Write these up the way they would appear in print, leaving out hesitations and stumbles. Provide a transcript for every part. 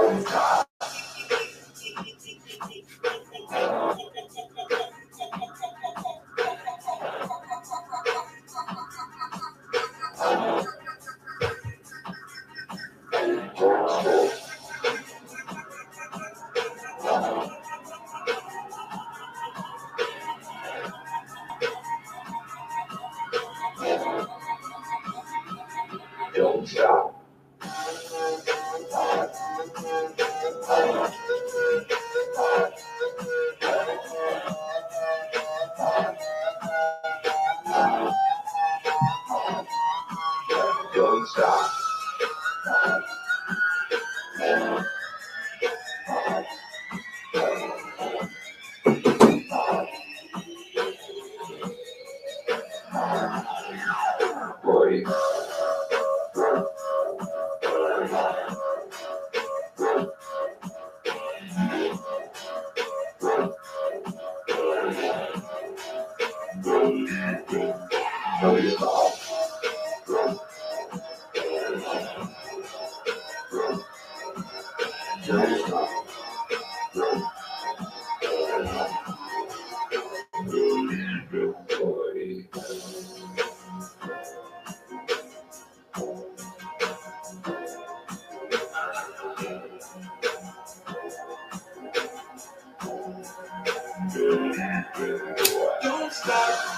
Don't stop. Don't stop. Breathe. Don't stop. Don't stop. Believe it, boy. Don't stop.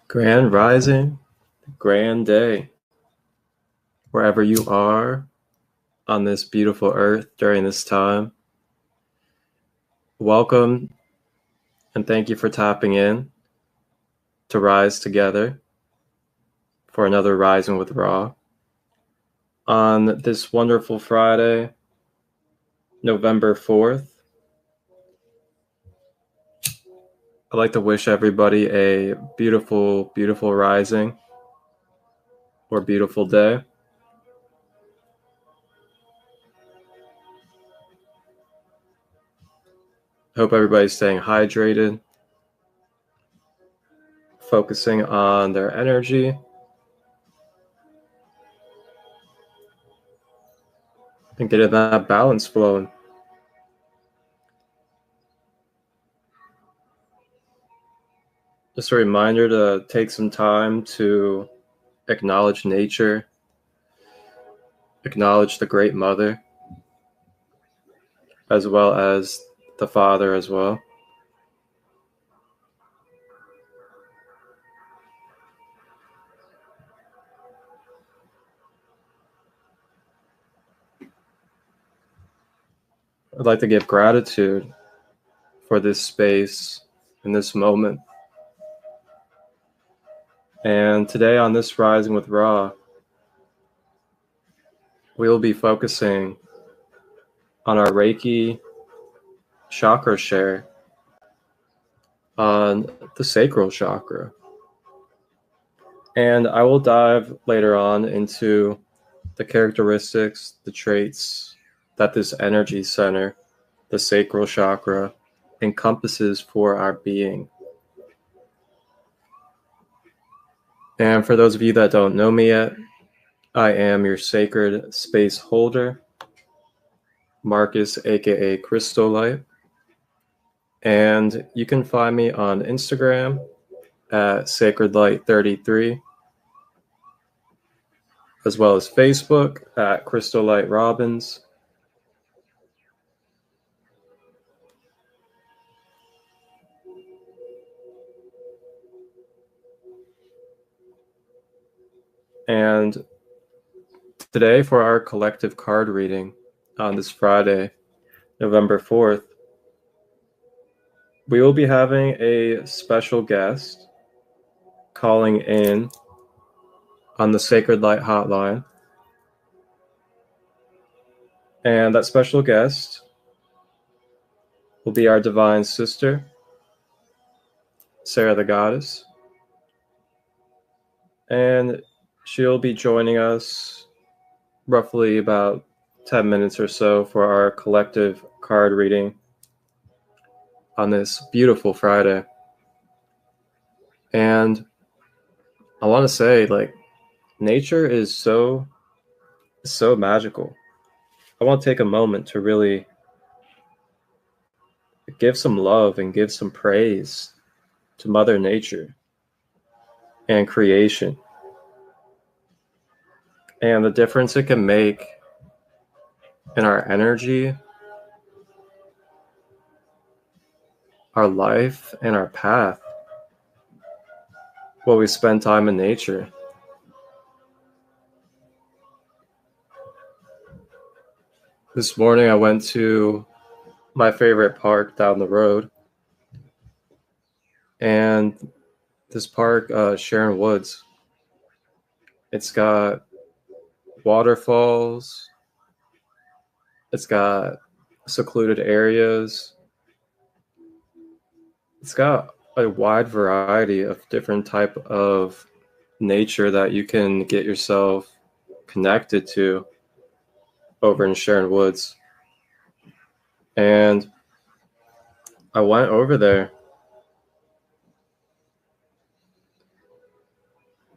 Grand rising, grand day, wherever you are on this beautiful earth during this time. Welcome and thank you for tapping in to rise together for another Rising with Ra on this wonderful Friday, November 4th. I'd like to wish everybody a beautiful, beautiful rising or beautiful day. Hope everybody's staying hydrated, focusing on their energy, and getting that balance flowing. Just a reminder to take some time to acknowledge nature, acknowledge the Great Mother, as well as the Father as well. I'd like to give gratitude for this space and this moment. And today on this Rising with Ra, we will be focusing on our Reiki chakra share on the Sacral Chakra. And I will dive later on into the characteristics, the traits that this energy center, the Sacral Chakra, encompasses for our being. And for those of you that don't know me yet, I am your sacred space holder, Marcus, aka Christolight. And you can find me on Instagram at Sacred Light 33, as well as Facebook at Christolight Robbins. And today for our collective card reading on this Friday, November 4th, we will be having a special guest calling in on the Sacred Light Hotline. And that special guest will be our divine sister, Sarah the Goddess. And she'll be joining us roughly about 10 minutes or so for our collective card reading on this beautiful Friday. And I want to say, like, nature is so magical. I want to take a moment to really give some love and give some praise to Mother Nature and creation and the difference it can make in our energy, our life, and our path while we spend time in nature. This morning I went to my favorite park down the road, and this park, Sharon Woods, it's got waterfalls, it's got secluded areas, it's got a wide variety of different type of nature that you can get yourself connected to over in Sharon Woods. And I went over there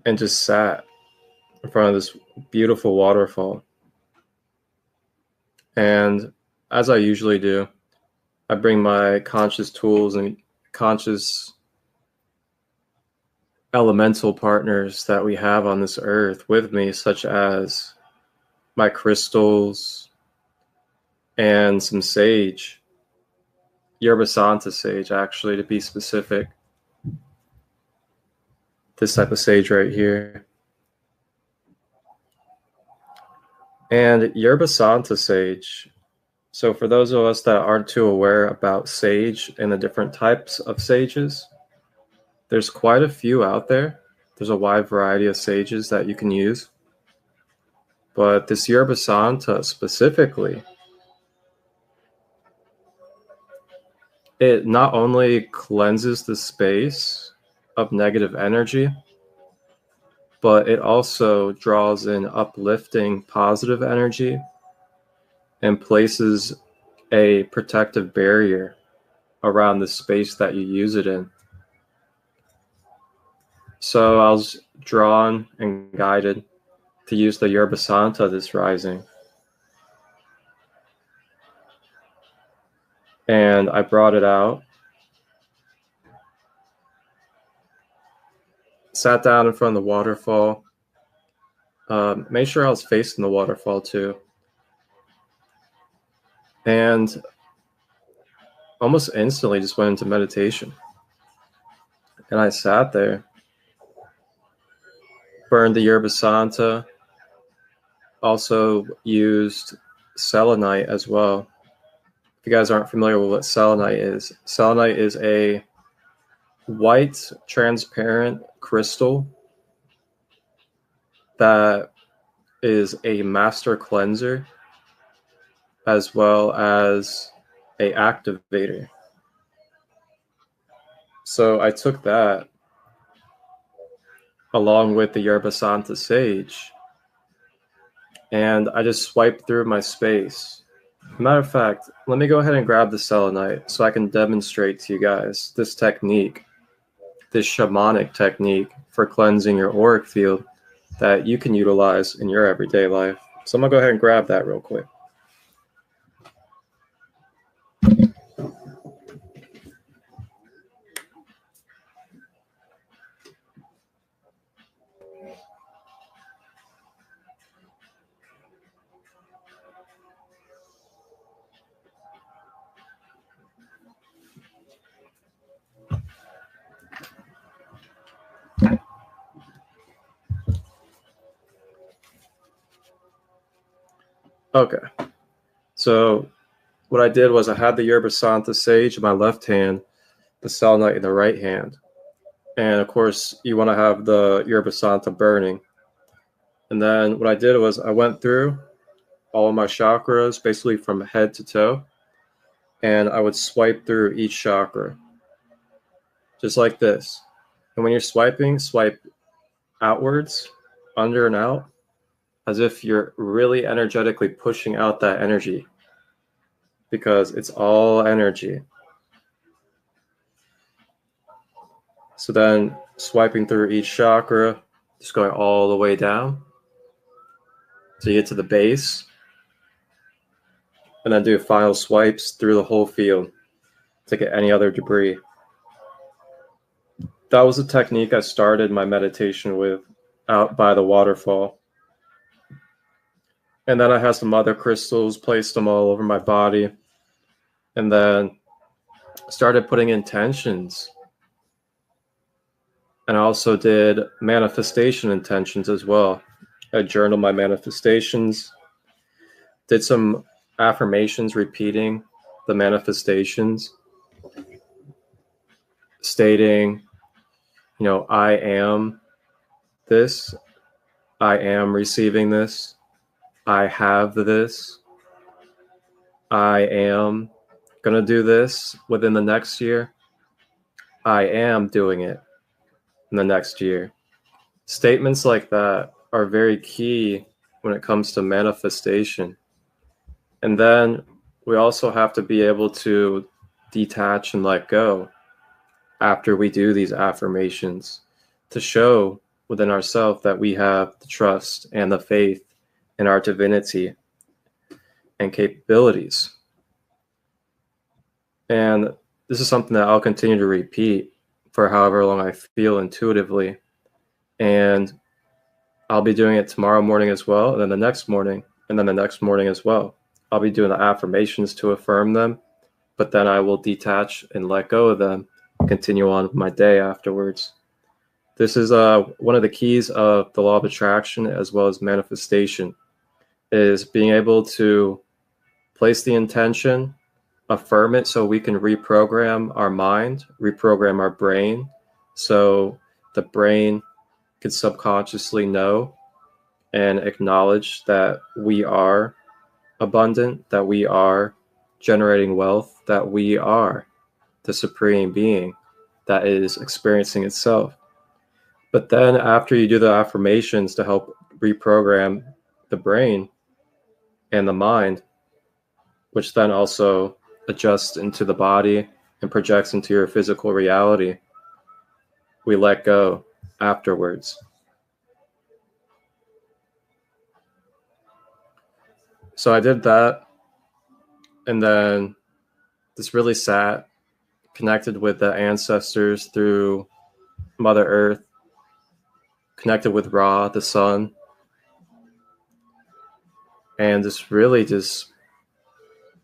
and just sat in front of this beautiful waterfall. And as I usually do, I bring my conscious tools and conscious elemental partners that we have on this earth with me, such as my crystals and some sage, Yerba Santa sage, actually, to be specific. This type of sage right here. And Yerba Santa sage. So for those of us that aren't too aware about sage and the different types of sages, there's quite a few out there. There's a wide variety of sages that you can use. But this Yerba Santa specifically, it not only cleanses the space of negative energy, but it also draws in uplifting positive energy and places a protective barrier around the space that you use it in. So I was drawn and guided to use the Yerba Santa this rising. And I brought it out, sat down in front of the waterfall, made sure I was facing the waterfall too. And almost instantly just went into meditation. And I sat there, burned the Yerba Santa, also used selenite as well. If you guys aren't familiar with what selenite is a white transparent crystal that is a master cleanser as well as a activator. So I took that along with the Yerba Santa sage, and I just swiped through my space. Matter of fact, let me go ahead and grab the selenite so I can demonstrate to you guys this technique, this shamanic technique for cleansing your auric field that you can utilize in your everyday life. So I'm gonna go ahead and grab that real quick. Okay, so what I did was I had the Yerba Santa sage in my left hand, the selenite in the right hand. And of course, you want to have the Yerba Santa burning. And then what I did was I went through all of my chakras, basically from head to toe. and I would swipe through each chakra, just like this. And when you're swiping, swipe outwards, under and out, as if you're really energetically pushing out that energy, because it's all energy. So then swiping through each chakra, just going all the way down. So you get to the base, and then do final swipes through the whole field to get any other debris. That was a technique I started my meditation with out by the waterfall. And then I had some other crystals, placed them all over my body, and then started putting intentions. And I also did manifestation intentions as well. I journaled my manifestations, did some affirmations repeating the manifestations, stating, you know, I am this, I am receiving this, I have this, I am going to do this within the next year, I am doing it in the next year. Statements like that are very key when it comes to manifestation. And then we also have to be able to detach and let go after we do these affirmations, to show within ourselves that we have the trust and the faith in our divinity and capabilities. And this is something that I'll continue to repeat for however long I feel intuitively. And I'll be doing it tomorrow morning as well, and then the next morning, and then the next morning as well. I'll be doing the affirmations to affirm them, but then I will detach and let go of them, continue on with my day afterwards. This is one of the keys of the law of attraction as well as manifestation, is being able to place the intention, affirm it so we can reprogram our mind, reprogram our brain, so the brain can subconsciously know and acknowledge that we are abundant, that we are generating wealth, that we are the supreme being that is experiencing itself. But then after you do the affirmations to help reprogram the brain and the mind, which then also adjusts into the body and projects into your physical reality, we let go afterwards. So I did that, and then just really sat, connected with the ancestors through Mother Earth, connected with Ra, the sun, and just really just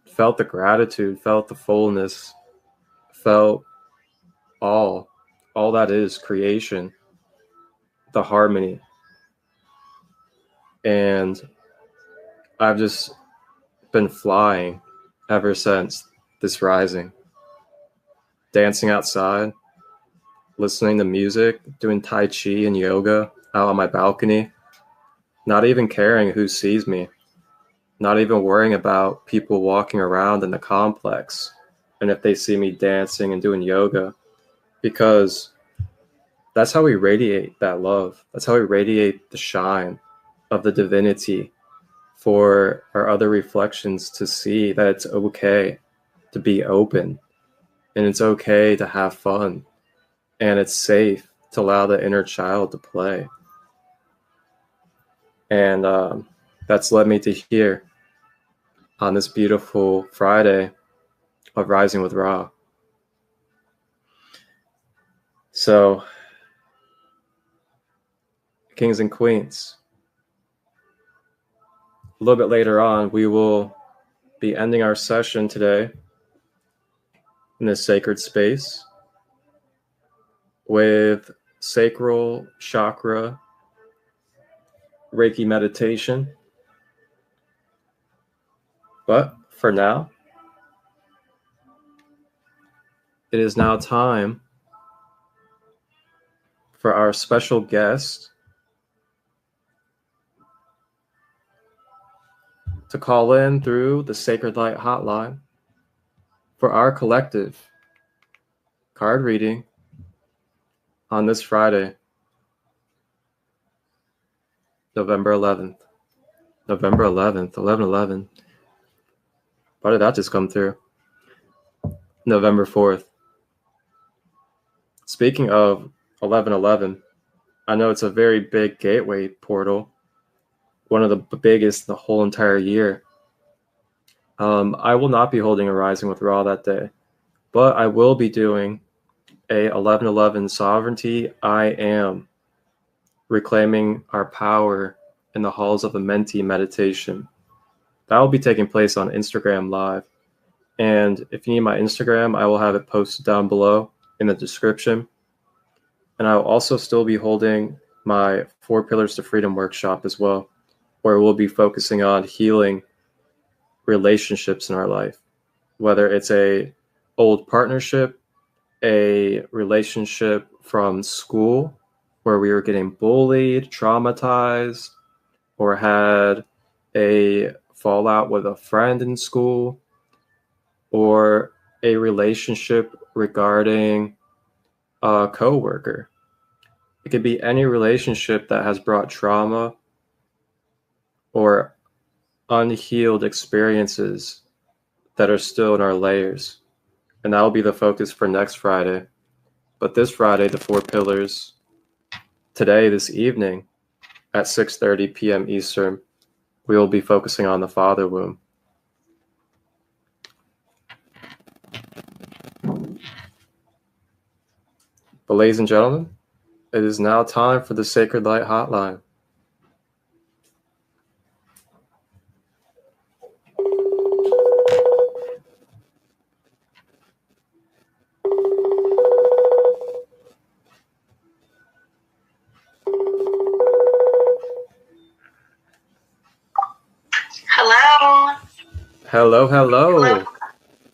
felt the gratitude, felt the fullness, felt all that is creation, the harmony. And I've just been flying ever since this rising, dancing outside, listening to music, doing Tai Chi and yoga out on my balcony, not even caring who sees me, not even worrying about people walking around in the complex and if they see me dancing and doing yoga, because that's how we radiate that love. That's how we radiate the shine of the divinity for our other reflections to see that it's okay to be open, and it's okay to have fun, and it's safe to allow the inner child to play. And that's led me to here on this beautiful Friday of Rising with Ra. So, kings and queens, a little bit later on, we will be ending our session today in this sacred space with Sacral Chakra Reiki meditation. But for now, it is now time for our special guest to call in through the Sacred Light Hotline for our collective card reading on this Friday, November 11th. November 11th, 11/11. Why did that just come through? November 4th. Speaking of 11/11, I know it's a very big gateway portal, one of the biggest the whole entire year. I will not be holding a Rising with Ra that day, but I will be doing a 11/11 Sovereignty I Am, reclaiming our power in the halls of the Mentee meditation. That will be taking place on Instagram Live. And if you need my Instagram, I will have it posted down below in the description. And I will also still be holding my 4 Pillars to Freedom workshop as well, where we'll be focusing on healing relationships in our life, whether it's a old partnership, a relationship from school where we were getting bullied, traumatized, or had a fallout with a friend in school, or a relationship regarding a coworker. It could be any relationship that has brought trauma or unhealed experiences that are still in our layers. And that will be the focus for next Friday. But this Friday, the 4 Pillars, today, this evening, at 6:30 p.m. Eastern, we will be focusing on the father womb. But ladies and gentlemen, it is now time for the Sacred Light Hotline. Hello. Hello, hello. Hello.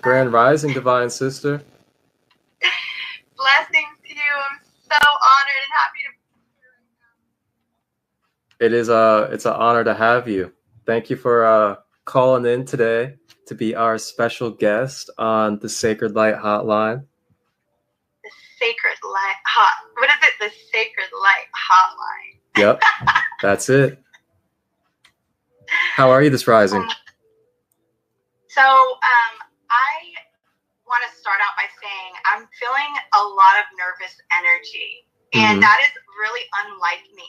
Grand Rising, Divine Sister. Blessings to you. I'm so honored and happy to be here. It's an honor to have you. Thank you for calling in today to be our special guest on the Sacred Light Hotline. The Sacred Light What is it? The Sacred Light Hotline. Yep, that's it. How are you this rising? I want to start out by saying I'm feeling a lot of nervous energy, and that is really unlike me.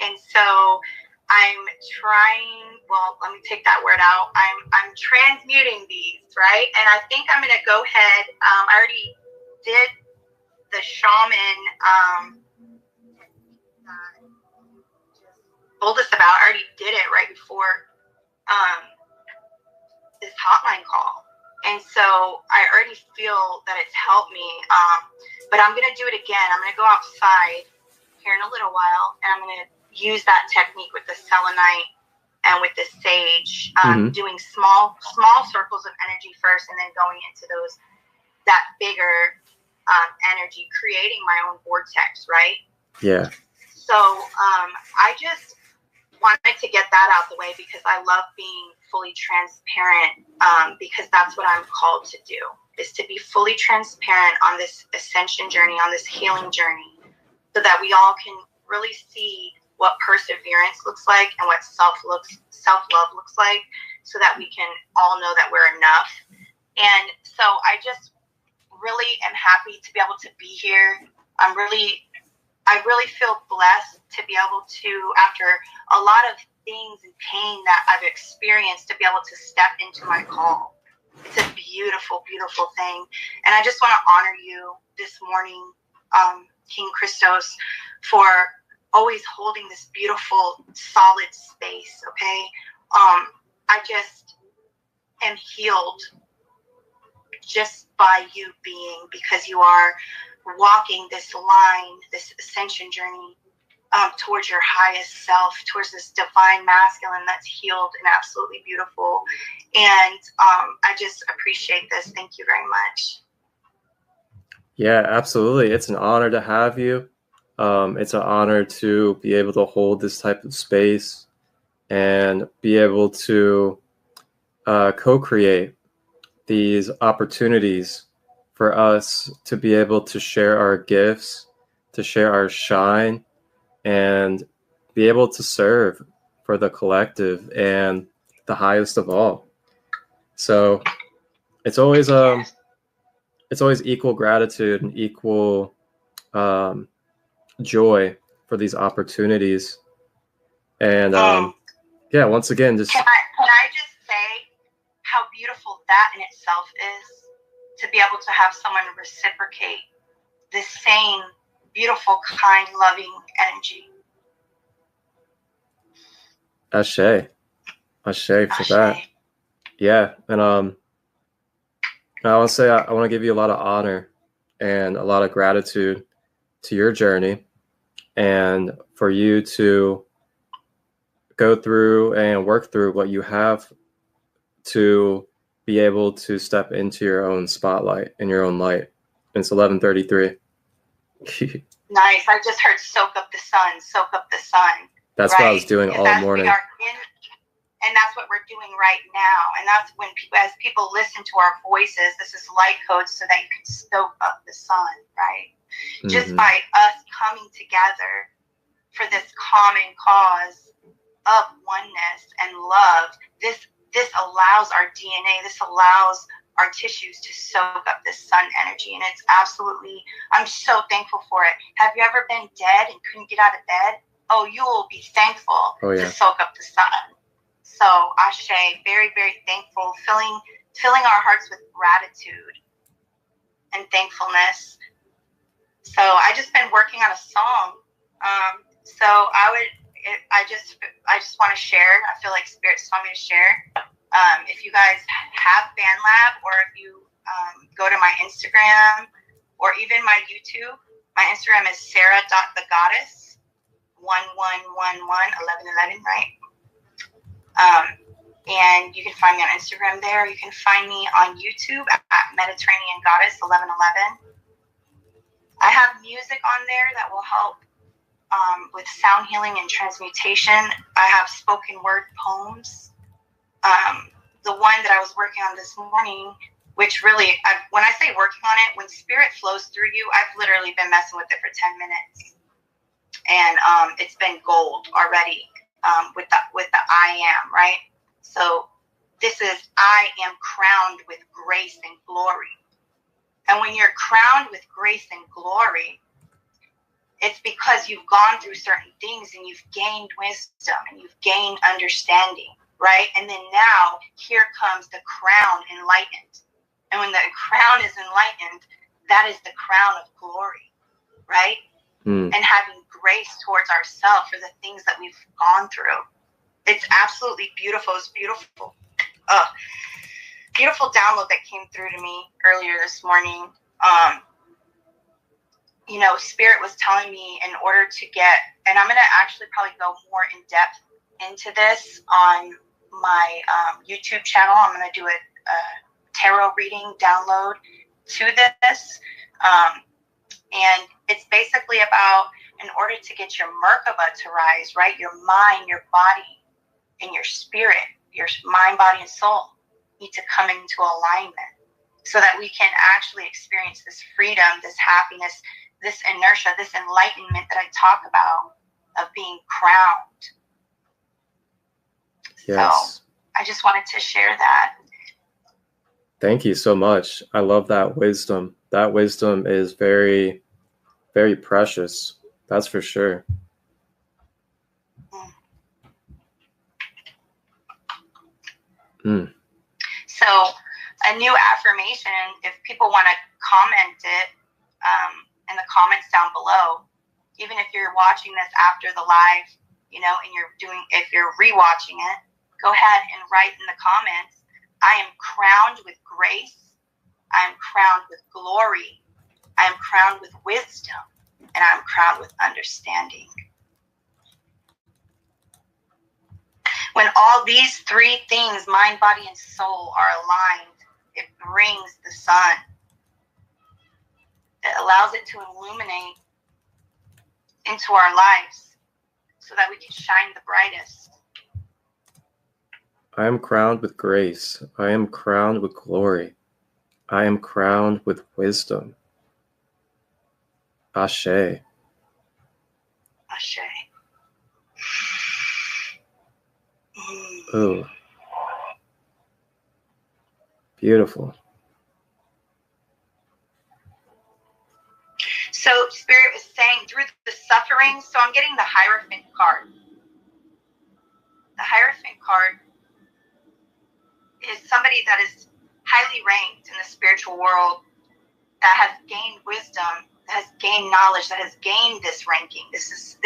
And so I'm trying. Well, let me take that word out. I'm transmuting these, right? And I think I'm going to go ahead. I already did the shaman. Told us about. I already did it right before this hotline call, and so I already feel that it's helped me. But I'm gonna do it again. I'm gonna go outside here in a little while, and I'm gonna use that technique with the selenite and with the sage, doing small circles of energy first, and then going into that bigger energy, creating my own vortex, right? Yeah. So I just wanted to get that out the way because I love being fully transparent, because that's what I'm called to do, is to be fully transparent on this ascension journey, on this healing journey, so that we all can really see what perseverance looks like and what self-love looks like, so that we can all know that we're enough. And so I just really am happy to be able to be here. I really feel blessed to be able to, after a lot of things and pain that I've experienced, to be able to step into my call. It's a beautiful, beautiful thing. And I just want to honor you this morning, King Christos, for always holding this beautiful, solid space, okay? I just am healed just by you being, because you are walking this line, this ascension journey towards your highest self, towards this divine masculine that's healed and absolutely beautiful. And I just appreciate this. Thank you very much. Yeah, absolutely. It's an honor to have you. It's an honor to be able to hold this type of space and be able to co-create these opportunities for us to be able to share our gifts, to share our shine, and be able to serve for the collective and the highest of all. So it's always equal gratitude and equal joy for these opportunities. And yeah, once again, just can I just say how beautiful that in itself is, to be able to have someone reciprocate this same beautiful, kind, loving energy. Ashe for that. Yeah, and I want to say I want to give you a lot of honor and a lot of gratitude to your journey, and for you to go through and work through what you have to be able to step into your own spotlight and your own light. And it's 11:33. Nice. I just heard "soak up the sun, soak up the sun." That's right? What I was doing all morning. And that's what we're doing right now. And that's when as people listen to our voices, this is light codes so that you can soak up the sun, right? Mm-hmm. Just by us coming together for this common cause of oneness and love, this allows our DNA, this allows our tissues to soak up this sun energy. And it's absolutely, I'm so thankful for it. Have you ever been dead and couldn't get out of bed? Oh, you will be thankful to soak up the sun. So, Ashe, very, very thankful, filling our hearts with gratitude and thankfulness. So, I just been working on a song. So I just want to share. I feel like Spirit just want me to share. If you guys have BandLab, or if you go to my Instagram or even my YouTube, my Instagram is sarah.thegoddess 1111, right? And you can find me on Instagram there. You can find me on YouTube at Mediterranean Goddess 1111. I have music on there that will help with sound healing and transmutation. I have spoken word poems. The one that I was working on this morning, which really, when I say working on it, when spirit flows through you, I've literally been messing with it for 10 minutes. And it's been gold already with the I am, right? So this is, I am crowned with grace and glory. And when you're crowned with grace and glory, it's because you've gone through certain things and you've gained wisdom and you've gained understanding, right? And then now here comes the crown enlightened. And when the crown is enlightened, that is the crown of glory, right? And having grace towards ourselves for the things that we've gone through. It's absolutely beautiful. It's beautiful. Beautiful download that came through to me earlier this morning. You know, Spirit was telling me in order to get, and I'm going to actually probably go more in depth into this on my YouTube channel. I'm going to do a tarot reading download to this. And it's basically about, in order to get your Merkaba to rise, right? Your mind, your body, and your spirit, your mind, body, and soul need to come into alignment so that we can actually experience this freedom, this happiness, this inertia, this enlightenment that I talk about of being crowned. Yes. So I just wanted to share that. Thank you so much. I love that wisdom. That wisdom is very, very precious. That's for sure. So a new affirmation, if people want to comment it in the comments down below, even if you're watching this after the live, you know, and if you're rewatching it, go ahead and write in the comments, I am crowned with grace. I am crowned with glory. I am crowned with wisdom. And I am crowned with understanding. When all these three things, mind, body, and soul, are aligned, it brings the sun. It allows it to illuminate into our lives so that we can shine the brightest. I am crowned with grace. I am crowned with glory. I am crowned with wisdom. Ashe. Ashe. Ooh. Beautiful. So Spirit was saying through the suffering, so I'm getting the Hierophant card. The Hierophant card is somebody that is highly ranked in the spiritual world, that has gained wisdom, that has gained knowledge, that has gained this ranking. This is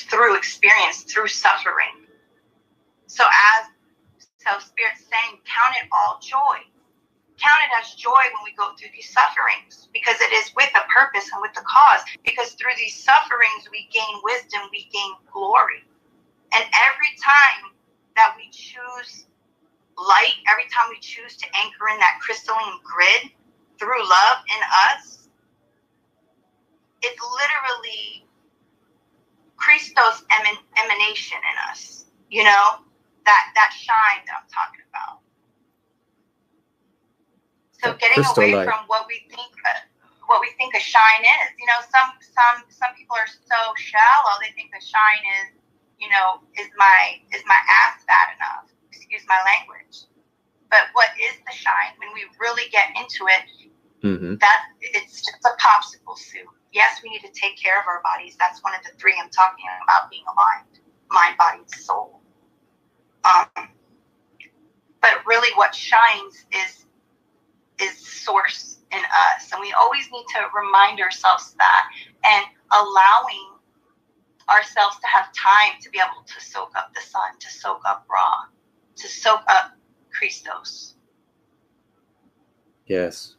through experience, through suffering. So Spirit's saying, count it all joy. Count it as joy when we go through these sufferings, because it is with a purpose and with a cause. Because through these sufferings, we gain wisdom, we gain glory. And every time that we choose light, every time we choose to anchor in that crystalline grid through love in us, it's literally Christos emanation in us, you know, that shine that I'm talking about. So getting away Christolight. from what we think a shine is. You know, some people are so shallow. They think the shine is, you know, is my ass fat enough? Excuse my language. But what is the shine? When we really get into it, that it's just a popsicle soup. Yes, we need to take care of our bodies. That's one of the three I'm talking about, being aligned: mind, body, and soul. But really, what shines is source in us, and we always need to remind ourselves that, and allowing ourselves to have time to be able to soak up the sun, to soak up Ra, to soak up Christos. Yes.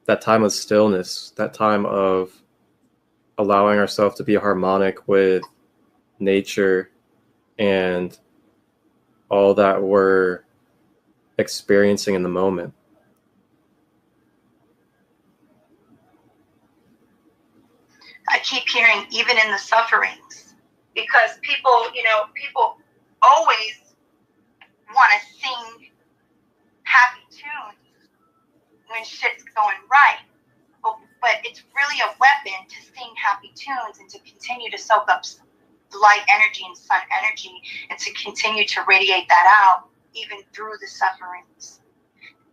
That time of stillness, that time of allowing ourselves to be harmonic with nature and all that we're experiencing in the moment. I keep hearing, even in the sufferings, because people always want to sing happy tunes when shit's going right. But it's really a weapon to sing happy tunes and to continue to soak up light energy and sun energy, and to continue to radiate that out even through the sufferings.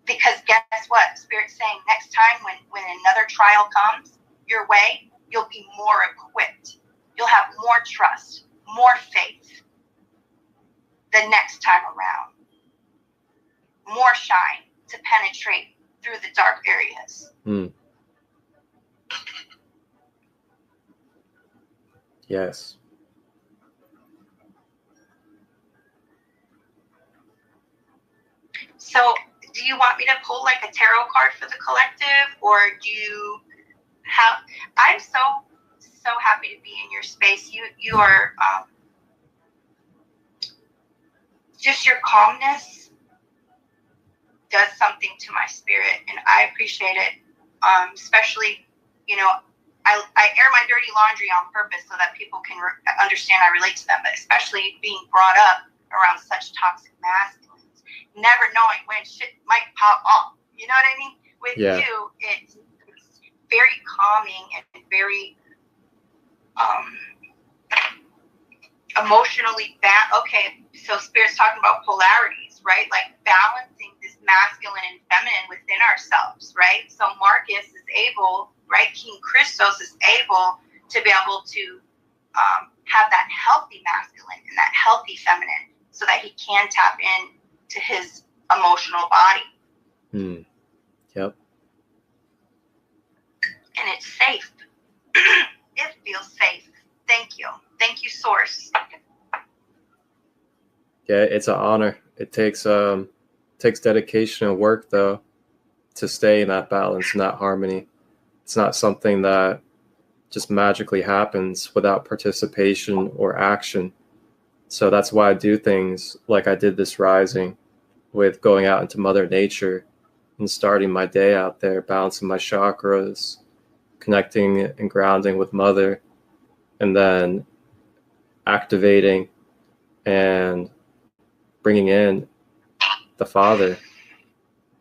Because guess what? Spirit's saying next time when another trial comes your way, you'll be more equipped. You'll have more trust, more faith the next time around. More shine to penetrate through the dark areas. Yes. So, do you want me to pull like a tarot card for the collective, or do you have? I'm so happy to be in your space. You are just your calmness does something to my spirit, and I appreciate it. Especially, you know, I air my dirty laundry on purpose so that people can understand I relate to them. But especially being brought up around such toxic masculines, never knowing when shit might pop off. You know what I mean? With you, it's very calming and very emotionally okay, so Spirit's talking about polarities, right? Like balancing this masculine and feminine within ourselves, right? So Marcus is able, right? King Christos is able to be able to have that healthy masculine and that healthy feminine, so that he can tap in to his emotional body. Yep. And it's safe. It feels safe. Thank you. Thank you, Source. Yeah, it's an honor. It takes dedication and work, though, to stay in that balance and that harmony. It's not something that just magically happens without participation or action. So that's why I do things like I did this rising, with going out into Mother Nature and starting my day out there, balancing my chakras, connecting and grounding with Mother, and then activating and bringing in the Father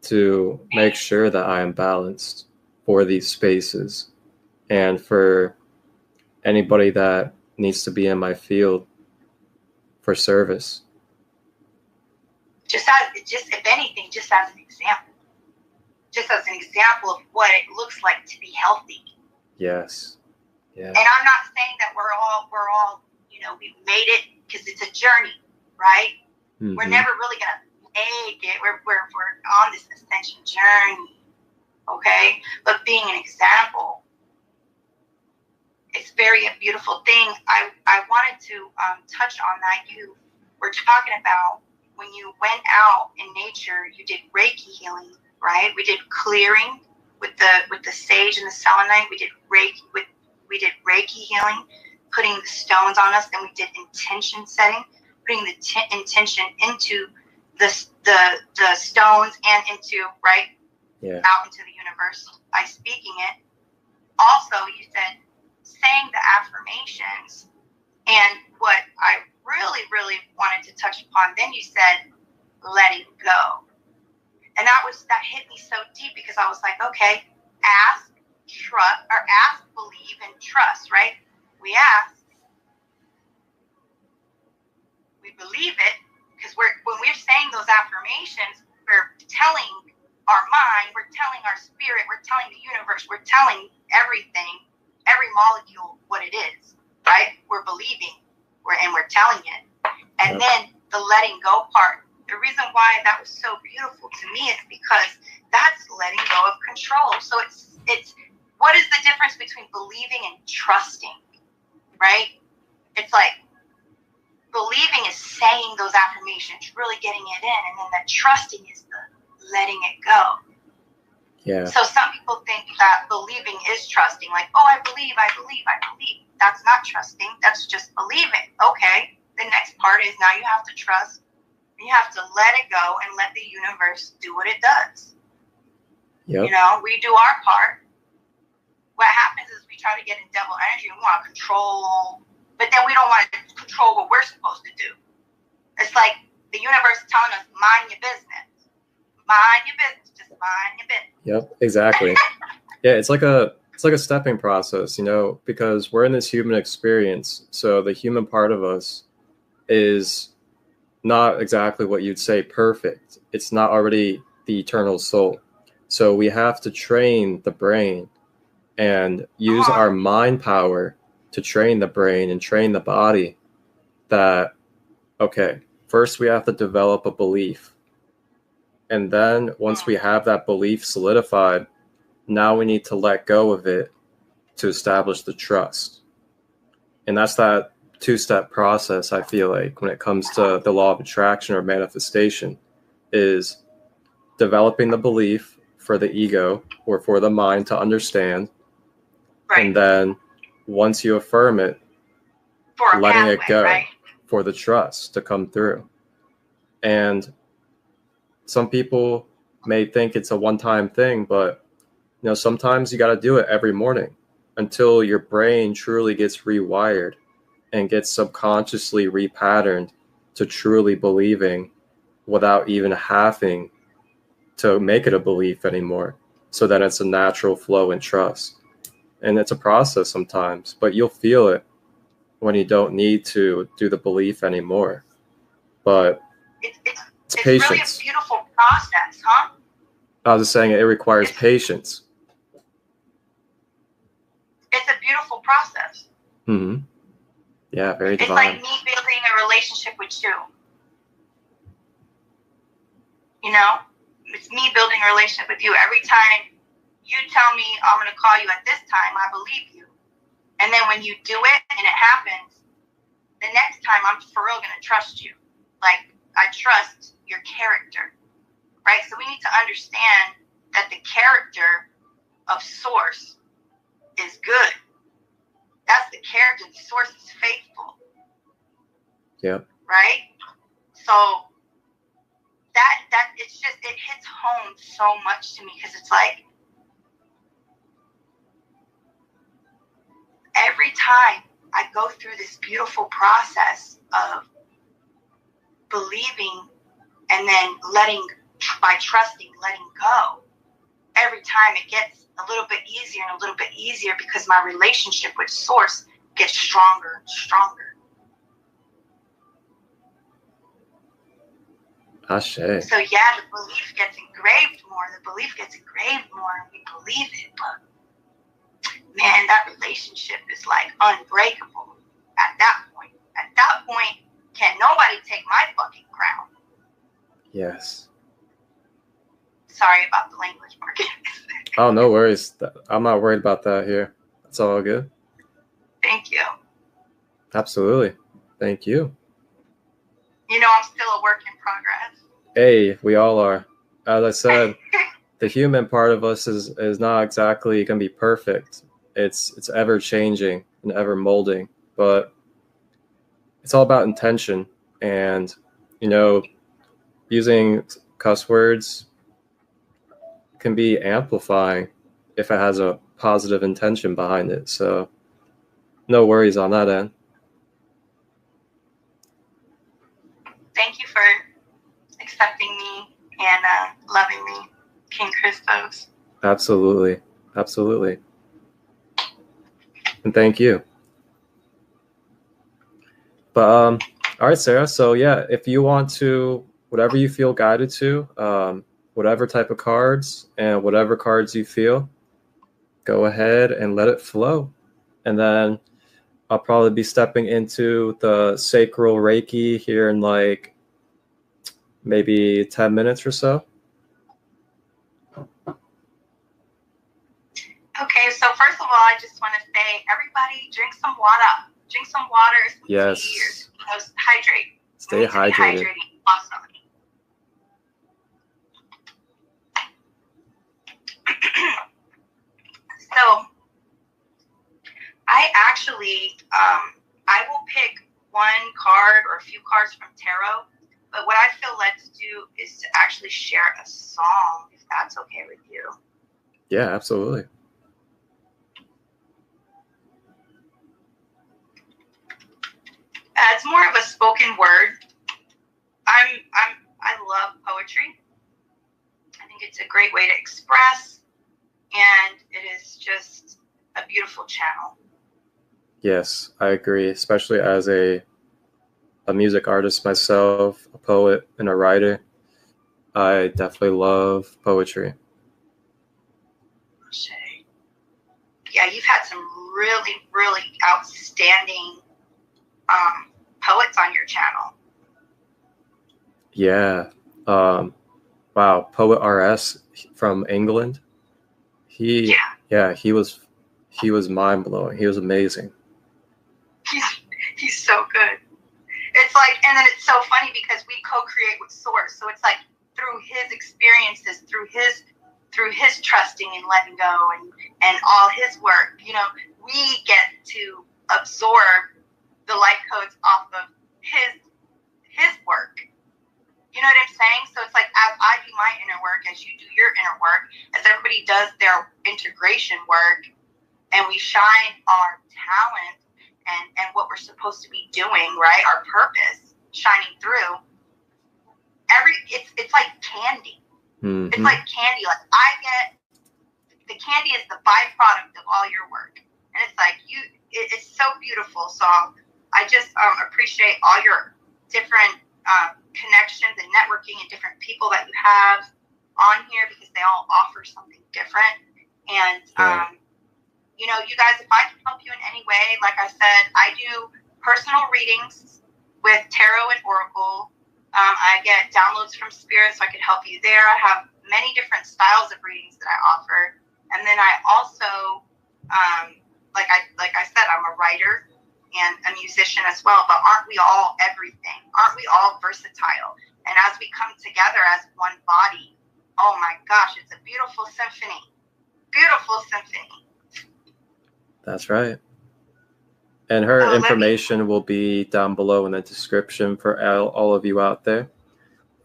to make sure that I am balanced for these spaces and for anybody that needs to be in my field for service. Just if anything, just as an example. Just as an example of what it looks like to be healthy. Yes. Yeah. And I'm not saying that we're all, we've made it, because it's a journey, right? Mm-hmm. We're never really gonna make it. We're on this ascension journey, okay? But being an example, it's a beautiful thing. I wanted to touch on that. You were talking about when you went out in nature, you did Reiki healing, right? We did clearing with the sage and the selenite. We did Reiki healing, putting the stones on us. Then we did intention setting, putting the intention into the stones and into out into the universe by speaking it. Also, you said saying the affirmations, and what I really, really wanted to touch upon, then you said letting go. And that hit me so deep, because I was like, okay, ask, believe, and trust, right? We ask, we believe it, because when we're saying those affirmations, we're telling our mind, we're telling our spirit, we're telling the universe, we're telling everything, every molecule what it is, right? We're believing, and we're telling it. And then the letting go part, the reason why that was so beautiful to me is because that's letting go of control. So it's what is the difference between believing and trusting, right? It's like believing is saying those affirmations, really getting it in, and then the trusting is the letting it go. Yeah. So some people think that believing is trusting, like, oh, I believe. That's not trusting. That's just believing. Okay. The next part is now you have to trust. You have to let it go and let the universe do what it does. Yep. We do our part. What happens is we try to get in devil energy and we want to control, but then we don't want to control what we're supposed to do. It's like the universe telling us, mind your business. Mind your business. Just mind your business. Yep, exactly. Yeah, it's like a stepping process, because we're in this human experience. So the human part of us is not exactly what you'd say perfect. It's not already the eternal soul. So we have to train the brain and use our mind power to train the brain and train the body that, okay, first we have to develop a belief. And then once we have that belief solidified, now we need to let go of it to establish the trust. And that's that two-step process, I feel like, when it comes to the law of attraction or manifestation, is developing the belief for the ego or for the mind to understand. Right. And then once you affirm it, letting it go for the trust to come through. And some people may think it's a one-time thing, but sometimes you got to do it every morning until your brain truly gets rewired and gets subconsciously repatterned to truly believing without even having to make it a belief anymore. So then it's a natural flow and trust. And it's a process sometimes, but you'll feel it when you don't need to do the belief anymore. But it's patience. Really a beautiful process, huh? I was just saying it requires patience. It's a beautiful process. Mm-hmm. Yeah, very divine. It's like me building a relationship with you. It's me building a relationship with you. Every time you tell me I'm going to call you at this time, I believe you. And then when you do it and it happens, the next time I'm for real going to trust you. Like, I trust your character, right? So we need to understand that the character of Source is good. That's the character. The Source is faithful. Yep. Right? So that it's just, it hits home so much to me, because it's like every time I go through this beautiful process of believing and then letting by trusting, letting go. Every time it gets a little bit easier and a little bit easier because my relationship with Source gets stronger and stronger. Ashe. So yeah, the belief gets engraved more. The belief gets engraved more, and we believe it. But man, that relationship is like unbreakable at that point. At that point, can nobody take my fucking crown? Yes. Sorry about the language, Marcus. Oh, no worries. I'm not worried about that here. It's all good. Thank you. Absolutely. Thank you. You know, I'm still a work in progress. Hey, we all are. As I said, the human part of us is not exactly going to be perfect. It's ever changing and ever molding, but it's all about intention. And, you know, using cuss words can be amplifying if it has a positive intention behind it. So no worries on that end. Thank you for accepting me and loving me, King Christos. Absolutely. Absolutely. And thank you. But all right, Sarah. So yeah, if you want to, whatever you feel guided to, whatever type of cards and whatever cards you feel, go ahead and let it flow. And then I'll probably be stepping into the sacral Reiki here in like maybe 10 minutes or so. Okay, so first of all, I just want to say, everybody drink some water. Drink some water, some Yes. tea, or hydrate. Stay hydrated. Hydrating. Awesome. So, I actually, I will pick one card or a few cards from tarot, but what I feel led to do is to actually share a song, if that's okay with you. Yeah, absolutely. It's more of a spoken word. I love poetry. I think it's a great way to express, and it is just a beautiful channel. Yes, I agree, especially as a music artist myself, a poet and a writer. I definitely love poetry. Yeah, you've had some really, really outstanding poets on your channel. Yeah. Wow, Poet RS from England. He was mind blowing. He was amazing. He's so good. It's like, and then it's so funny because we co-create with Source, so it's like through his experiences, through his trusting and letting go, and all his work, you know, we get to absorb the light codes off of his work. You know what I'm saying? So it's like, as I do my inner work, as you do your inner work, as everybody does their integration work, and we shine our talent and what we're supposed to be doing, right? Our purpose shining through. It's like candy. Mm-hmm. It's like candy. Like the candy is the byproduct of all your work, and it's like it's so beautiful. So I just appreciate all your different connections and networking and different people that you have on here, because they all offer something different. And you know, you guys, if I can help you in any way, like I said, I do personal readings with tarot and oracle. I get downloads from spirit, so I could help you there. I have many different styles of readings that I offer, and then I also, like I said, I'm a writer and a musician as well. But aren't we all everything? Aren't we all versatile? And as we come together as one body, oh my gosh, it's a beautiful symphony. Beautiful symphony. That's right. And her information will be down below in the description for all of you out there.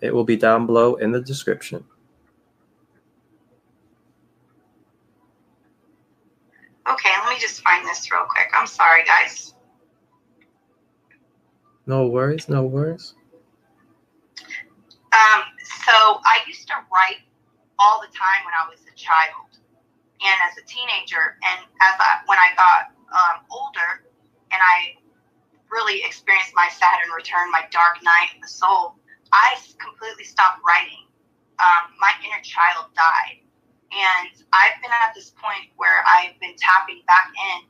It will be down below in the description. Okay, let me just find this real quick. I'm sorry, guys. No worries, no worries. So I used to write all the time when I was a child and as a teenager, and when I got older and I really experienced my Saturn return, my dark night of the soul, I completely stopped writing. My inner child died, and I've been at this point where I've been tapping back in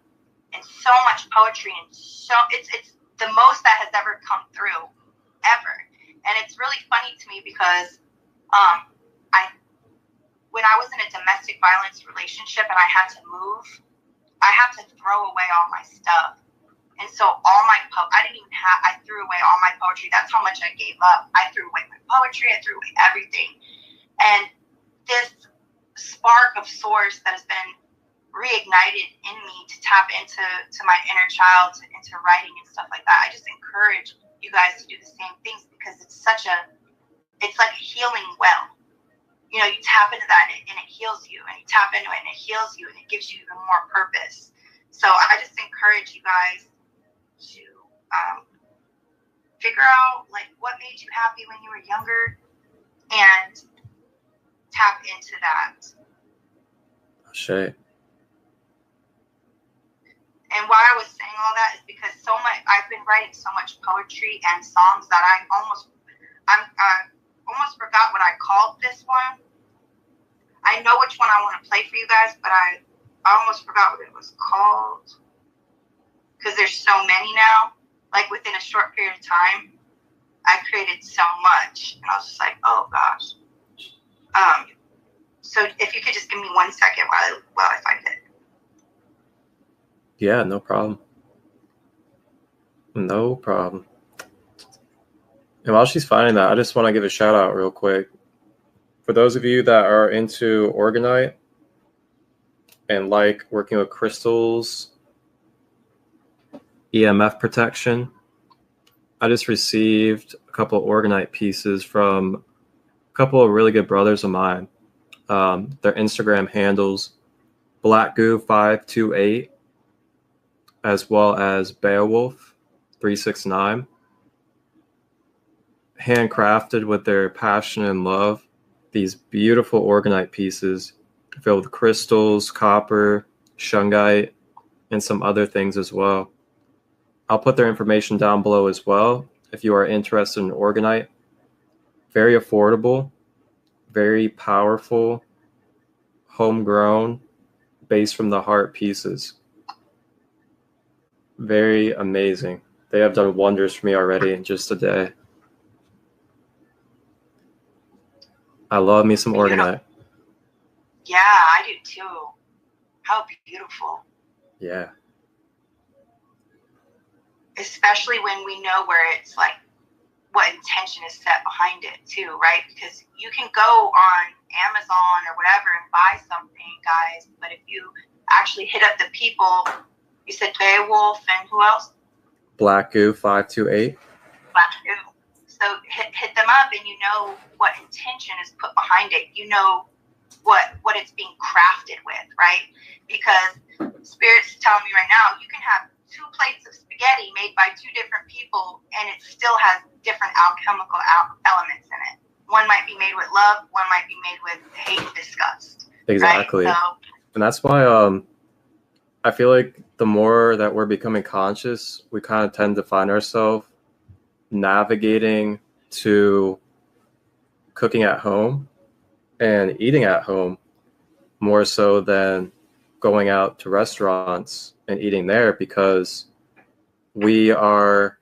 so much poetry, and so it's the most that has ever come through ever. And it's really funny to me because when I was in a domestic violence relationship and I had to move, I had to throw away all my stuff. And so I threw away all my poetry. That's how much I gave up. I threw away my poetry. I threw away everything. And this spark of source that has been reignited in me to tap into my inner child, into writing and stuff like that. I just encourage you guys to do the same things because it's like a healing well. You know, you tap into that and it heals you, and you tap into it and it heals you, and it gives you even more purpose. So I just encourage you guys to figure out like what made you happy when you were younger and tap into that. Shay. And why I was saying all that is because I've been writing so much poetry and songs that I almost forgot what I called this one. I know which one I want to play for you guys, but I almost forgot what it was called because there's so many now. Like within a short period of time, I created so much, and I was just like, oh gosh. So if you could just give me 1 second while I find it. Yeah, no problem. No problem. And while she's finding that, I just want to give a shout out real quick. For those of you that are into Orgonite and like working with crystals, EMF protection, I just received a couple of Orgonite pieces from a couple of really good brothers of mine. Their Instagram handles blackgoo528 as well as Beowulf369. Handcrafted with their passion and love, these beautiful Orgonite pieces filled with crystals, copper, shungite, and some other things as well. I'll put their information down below as well if you are interested in Orgonite. Very affordable, very powerful, homegrown, based from the heart pieces. Very amazing. They have done wonders for me already in just a day. I love me some Orgonite. Yeah, I do too. How beautiful. Yeah. Especially when we know where it's like what intention is set behind it too, right? Because you can go on Amazon or whatever and buy something, guys, but if you actually hit up the people, you said Beowulf and who else? Blackgoo528. Blackgoo. So hit them up and you know what intention is put behind it. You know what it's being crafted with, right? Because Spirit's telling me right now, you can have 2 plates of spaghetti made by 2 different people and it still has different alchemical elements in it. One might be made with love, one might be made with hate and disgust. Exactly. Right? So, and that's why I feel like the more that we're becoming conscious, we kind of tend to find ourselves navigating to cooking at home and eating at home more so than going out to restaurants and eating there, because we are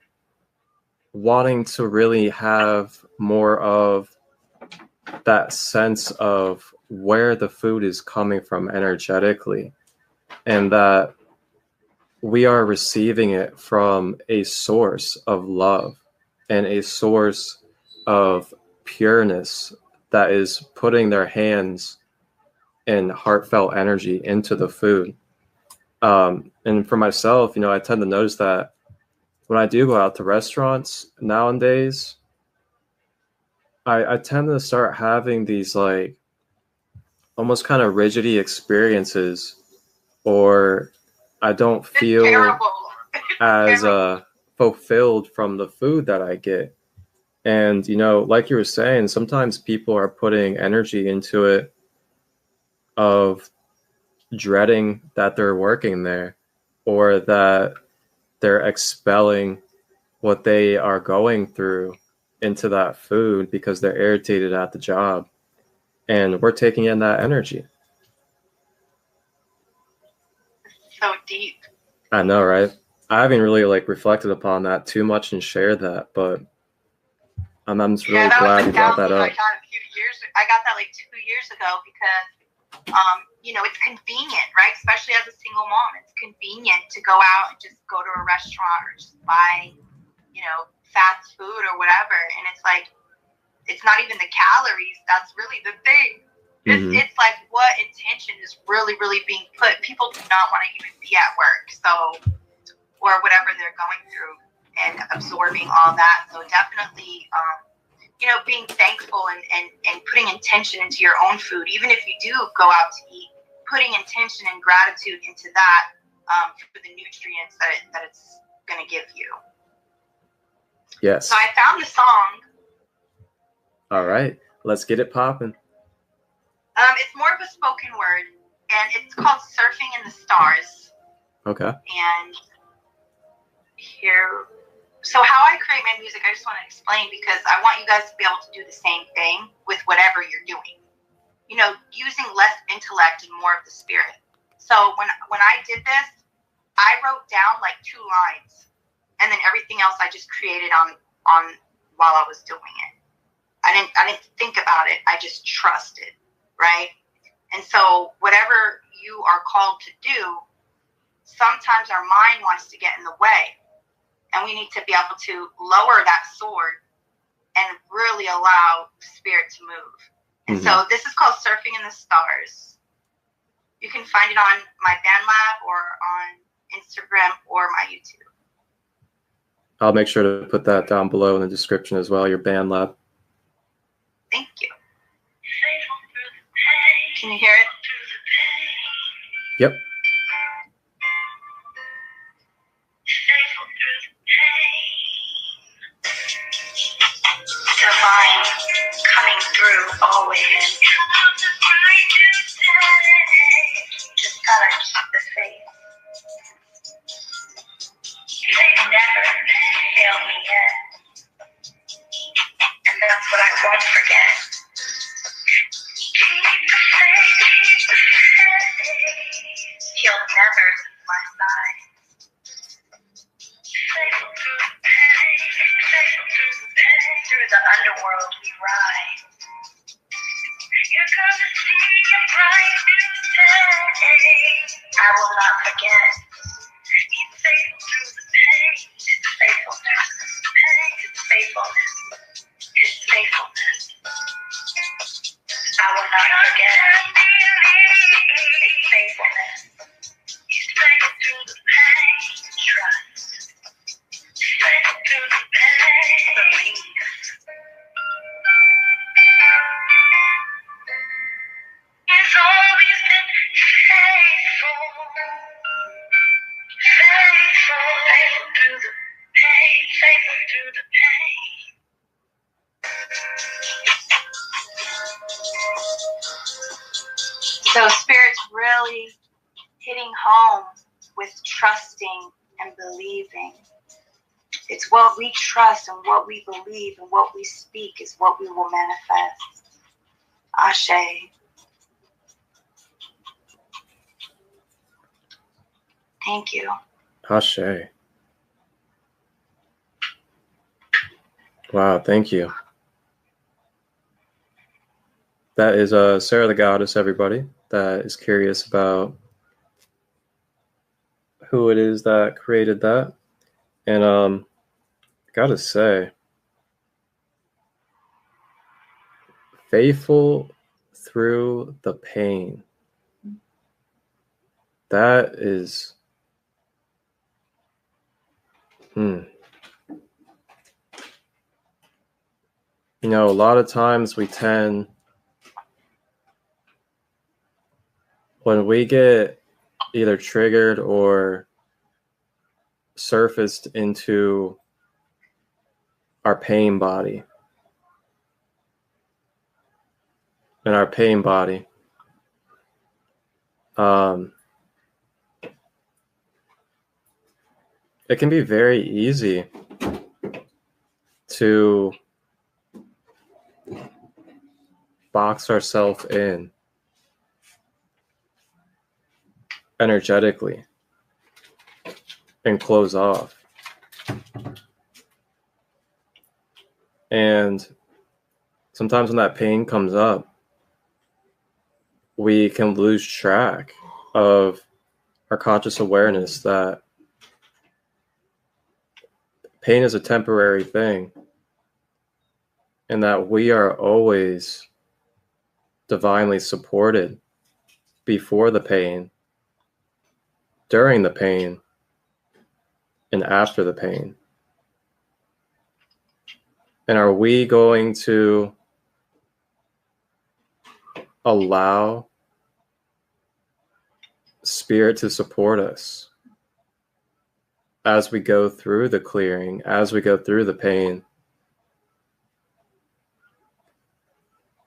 wanting to really have more of that sense of where the food is coming from energetically, and that we are receiving it from a source of love and a source of pureness that is putting their hands and heartfelt energy into the food. And for myself, I tend to notice that when I do go out to restaurants nowadays, I tend to start having these like almost kind of rigidy experiences, or I don't feel as fulfilled from the food that I get. And, you know, like you were saying, sometimes people are putting energy into it of dreading that they're working there, or that they're expelling what they are going through into that food because they're irritated at the job. And we're taking in that energy. So deep. I know, right? I haven't really like reflected upon that too much and shared that, but I'm just really glad you brought that up. I got a few years. I got that like 2 years ago because, you know, it's convenient, right? Especially as a single mom, it's convenient to go out and just go to a restaurant or just buy, you know, fast food or whatever. And it's like, it's not even the calories. That's really the thing. It's like what intention is really, really being put. People do not want to even be at work, so, or whatever they're going through and absorbing all that. So definitely, you know, being thankful and putting intention into your own food, even if you do go out to eat, putting intention and gratitude into that for the nutrients that it's going to give you. Yes. So I found the song. All right, let's get it popping. It's more of a spoken word, and it's called Surfing in the Stars. Okay. And here, so how I create my music, I just want to explain because I want you guys to be able to do the same thing with whatever you're doing. You know, using less intellect and more of the spirit. So when I did this, I wrote down like 2 lines, and then everything else I just created on while I was doing it. I didn't think about it. I just trusted, right? And so whatever you are called to do, sometimes our mind wants to get in the way, and we need to be able to lower that sword and really allow spirit to move. And so this is called Surfing in the Stars. You can find it on my BandLab or on Instagram or my YouTube. I'll make sure to put that down below in the description as well, your BandLab. Thank you. Can you hear it? Yep. Divine coming through always. Just gotta keep the faith. They've never failed me yet. And that's what I won't forget. Keep the faith, keep the faith. He'll never leave my side. Faithful through the pain, faithful through the pain. Through the underworld we ride. You're gonna see a bright new day. I will not forget. He's faithful through the pain. Faithful through the pain. His faithfulness. His faithfulness. I will not forget. His faithfulness. He's faithful through the pain. Trust. Faithful through the pain. Believe. He's always been faithful. Faithful. Faithful through the pain. Faithful through the pain. So Spirit's really hitting home with trusting and believing. It's what we trust and what we believe and what we speak is what we will manifest. Ashe. Thank you. Ashe. Wow, thank you. That is Sarah the Goddess, everybody that is curious about who it is that created that. And gotta say, faithful through the pain. That is, you know, a lot of times we tend, when we get either triggered or surfaced into our pain body, in our pain body. It can be very easy to box ourselves in energetically and close off. And sometimes when that pain comes up, we can lose track of our conscious awareness that pain is a temporary thing and that we are always divinely supported before the pain, during the pain, and after the pain. And are we going to allow Spirit to support us as we go through the clearing, as we go through the pain?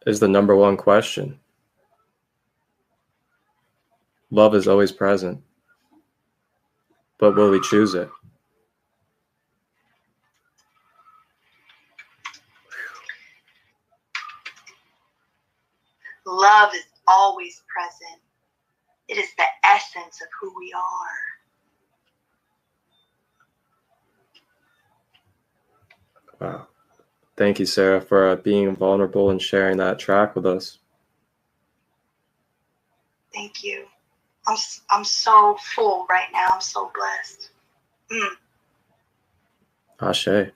Is the number one question. Love is always present, but will we choose it? Love is always present. It is the essence of who we are. Wow. Thank you, Sarah, for being vulnerable and sharing that track with us. Thank you. I'm so full right now. I'm so blessed. Ashe.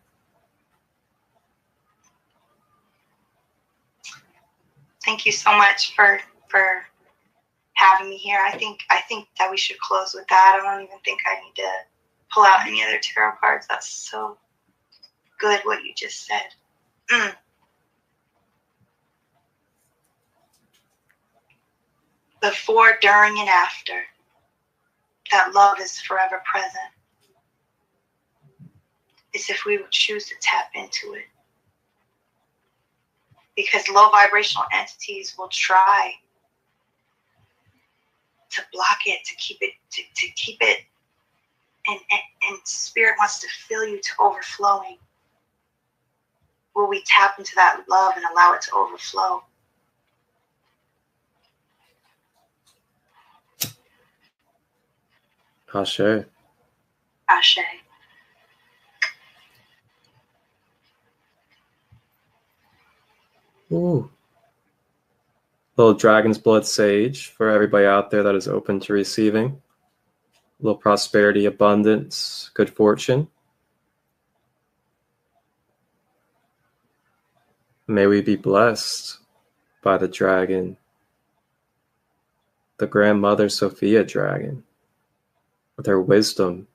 Thank you so much for having me here. I think that we should close with that. I don't even think I need to pull out any other tarot cards. That's so good what you just said. Before, during, and after, that love is forever present. It's if we would choose to tap into it. Because low vibrational entities will try to block it, to keep it, and Spirit wants to fill you to overflowing. Will we tap into that love and allow it to overflow? Ashe. Ashe. Ooh. Little dragon's blood sage for everybody out there that is open to receiving. A little prosperity, abundance, good fortune. May we be blessed by the dragon, the grandmother Sophia dragon, with her wisdom,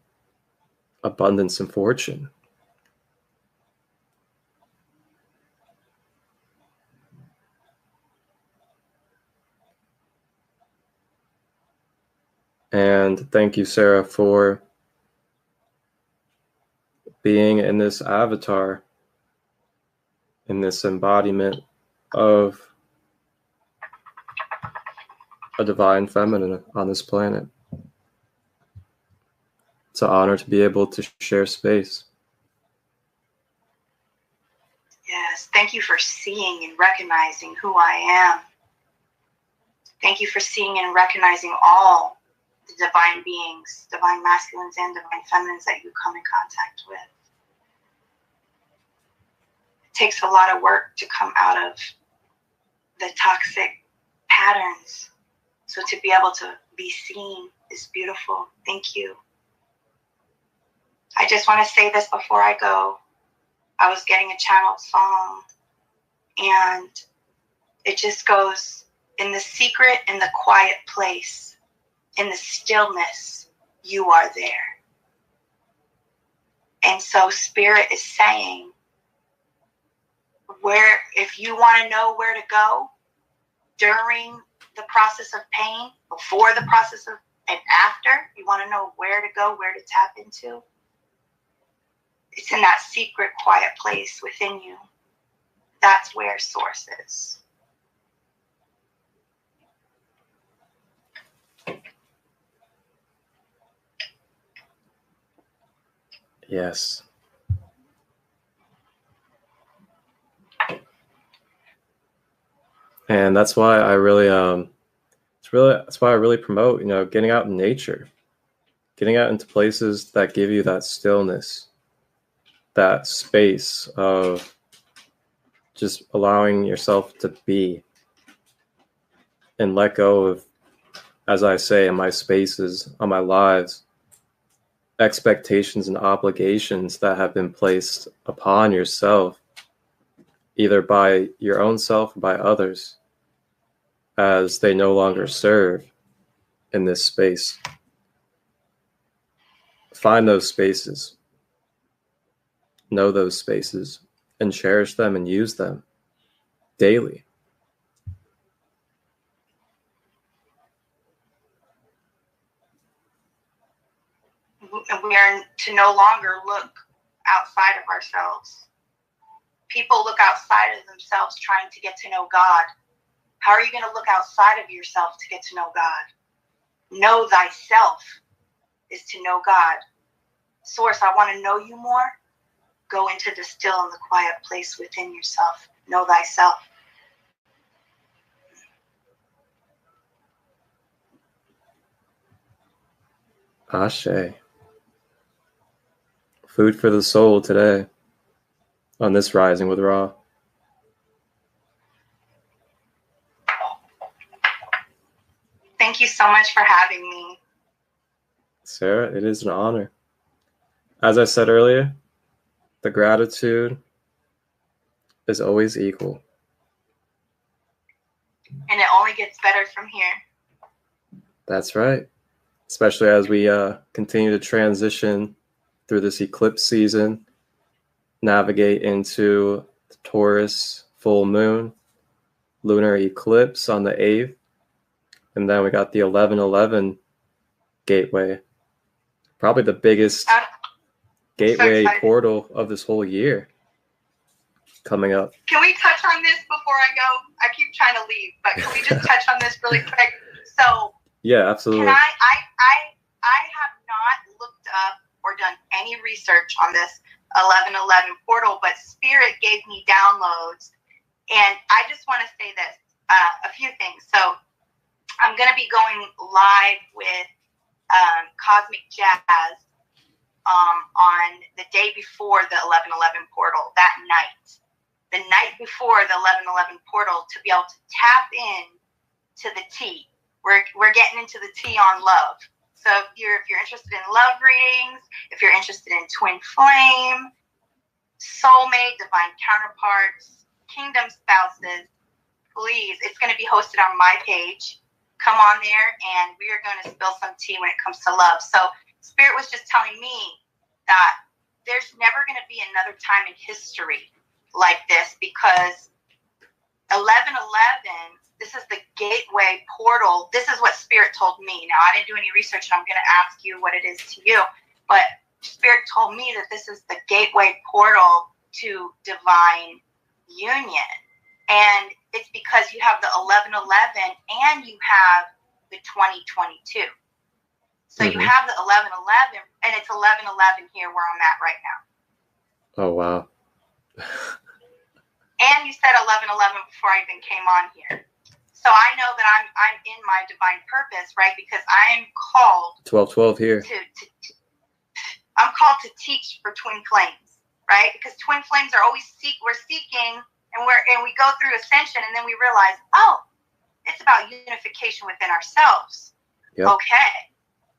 abundance, and fortune. And thank you, Sarah, for being in this avatar, in this embodiment of a divine feminine on this planet. It's an honor to be able to share space. Yes, thank you for seeing and recognizing who I am. Thank you for seeing and recognizing all the divine beings, divine masculines and divine feminines that you come in contact with. It takes a lot of work to come out of the toxic patterns. So to be able to be seen is beautiful. Thank you. I just want to say this before I go. I was getting a channeled song, and it just goes, in the secret, in the quiet place, in the stillness, you are there. And so Spirit is saying, if you want to know where to go during the process of pain, before the process of, and after, you want to know where to go, where to tap into, it's in that secret, quiet place within you. That's where Source is. Yes. And that's why I really that's why I really promote, you know, getting out in nature, getting out into places that give you that stillness, that space of just allowing yourself to be and let go of, as I say, in my spaces, on my lives, expectations and obligations that have been placed upon yourself, either by your own self or by others, as they no longer serve in this space. Find those spaces, know those spaces, and cherish them and use them daily. And we are to no longer look outside of ourselves. People look outside of themselves trying to get to know God. How are you going to look outside of yourself to get to know God? Know thyself is to know God. Source, I want to know you more. Go into the still and the quiet place within yourself. Know thyself. Ashe. Food for the soul today on this Rising with Ra. Thank you so much for having me. Sarah, it is an honor. As I said earlier, the gratitude is always equal. And it only gets better from here. That's right. Especially as we continue to transition through this eclipse season, navigate into the Taurus full moon, lunar eclipse on the 8th, and then we got the 11/11 gateway. Probably the biggest gateway portal of this whole year coming up. Can we touch on this before I go? I keep trying to leave, but can we just touch on this really quick? So yeah, absolutely. Can I have not looked up or done any research on this 11/11 portal, but Spirit gave me downloads, and I just want to say this, a few things. So I'm going to be going live with Cosmic Jazz on the day before the 11/11 portal, that night. The night before the 11/11 portal, to be able to tap in to the tea. We're getting into the tea on love. So if you're interested in love readings, if you're interested in twin flame, soulmate, divine counterparts, kingdom spouses, please, it's going to be hosted on my page. Come on there, and we are going to spill some tea when it comes to love. So Spirit was just telling me that there's never going to be another time in history like this, because 11/11, this is the gateway portal. This is what Spirit told me. Now, I didn't do any research, and I'm going to ask you what it is to you. But Spirit told me that this is the gateway portal to divine union. And it's because you have the 11/11 and you have the 2022. So you have the 11/11, and it's 11/11 here where I'm at right now. Oh, wow. And you said 11/11 before I even came on here. So I know that I'm in my divine purpose, right? Because I'm called 12/12 here. I'm called to teach for twin flames, right? Because twin flames are always we're seeking, and we go through ascension, and then we realize, oh, it's about unification within ourselves. Yep. Okay.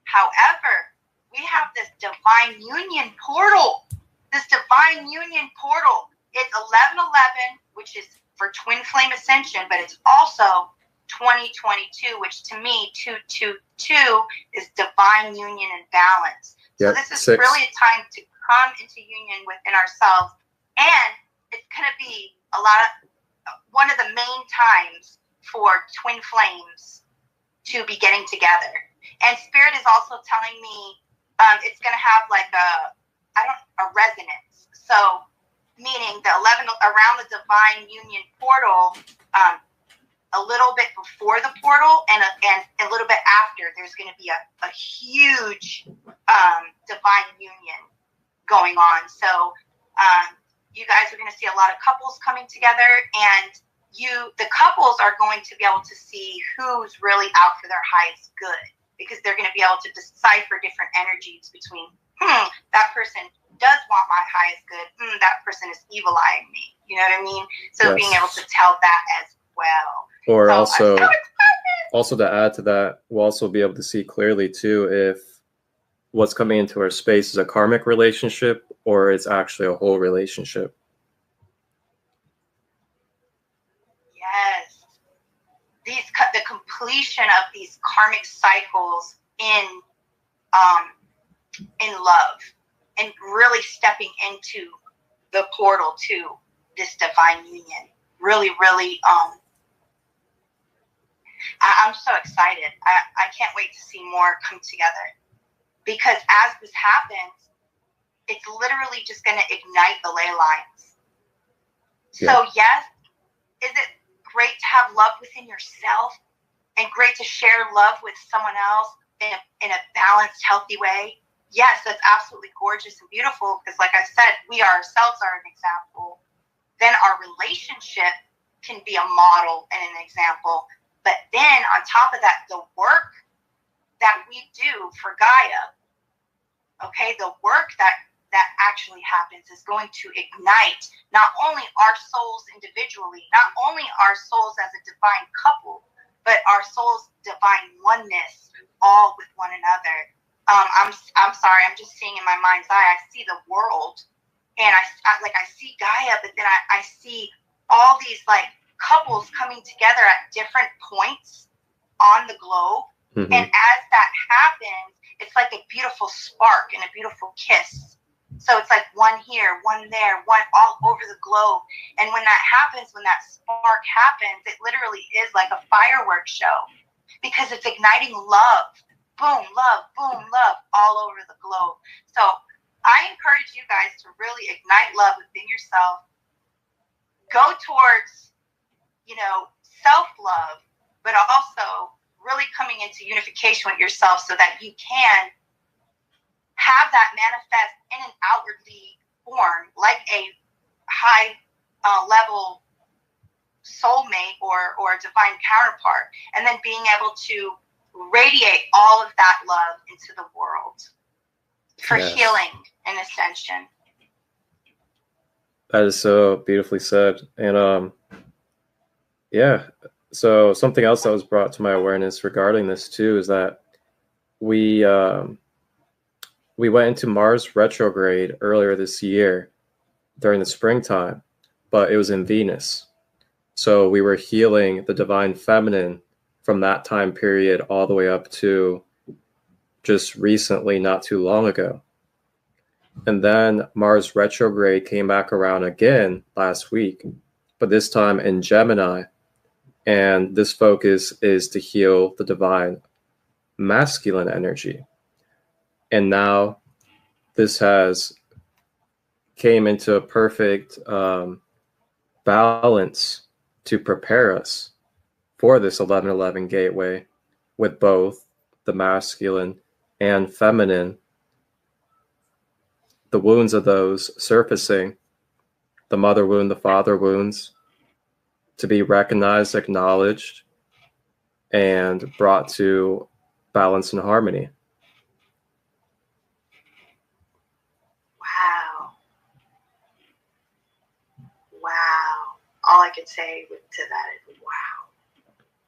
However, we have this divine union portal. This divine union portal. It's 11/11, which is for twin flame ascension, but it's also 2022, which to me, 222 is divine union and balance. Yep. So this is 6. Really a time to come into union within ourselves, and it's going to be one of the main times for twin flames to be getting together. And Spirit is also telling me it's going to have like a resonance. So meaning the 11 around the divine union portal, a little bit before the portal and a little bit after, there's going to be a huge divine union going on. So you guys are going to see a lot of couples coming together, and the couples are going to be able to see who's really out for their highest good, because they're going to be able to decipher different energies between, that person does want my highest good, that person is evil eyeing me. You know what I mean? So being able to tell that as well. Or so also to add to that, we'll also be able to see clearly too if what's coming into our space is a karmic relationship or it's actually a whole relationship. Yes. The completion of these karmic cycles in love, and really stepping into the portal to this divine union. Really, really, I'm so excited. I can't wait to see more come together, because as this happens, it's literally just going to ignite the ley lines. Yeah. So yes, is it great to have love within yourself, and great to share love with someone else in a balanced, healthy way? Yes, that's absolutely gorgeous and beautiful, because like I said, we ourselves are an example. Then our relationship can be a model and an example. But then on top of that, the work that we do for Gaia, okay, the work that actually happens is going to ignite not only our souls individually, not only our souls as a divine couple, but our souls' divine oneness, all with one another. I'm sorry, I'm just seeing in my mind's eye, I see the world, and I see Gaia, but then I see all these like couples coming together at different points on the globe. Mm-hmm. And as that happens, it's like a beautiful spark and a beautiful kiss. So it's like one here, one there, one all over the globe. And when that happens, when that spark happens, it literally is like a fireworks show, because it's igniting love. Boom, love all over the globe. So I encourage you guys to really ignite love within yourself. Go towards, self-love, but also really coming into unification with yourself so that you can have that manifest in an outwardly form, like a high level soulmate or a divine counterpart, and then being able to radiate all of that love into the world for healing and ascension. That is so beautifully said. And so something else that was brought to my awareness regarding this too is that we went into Mars retrograde earlier this year during the springtime, but it was in Venus. So we were healing the divine feminine from that time period all the way up to just recently, not too long ago. And then Mars retrograde came back around again last week, but this time in Gemini. And this focus is to heal the divine masculine energy. And now this has came into a perfect balance to prepare us for this 1111 gateway, with both the masculine and feminine, the wounds of those surfacing, the mother wound, the father wounds, to be recognized, acknowledged, and brought to balance and harmony. Wow. All I could say to that is wow.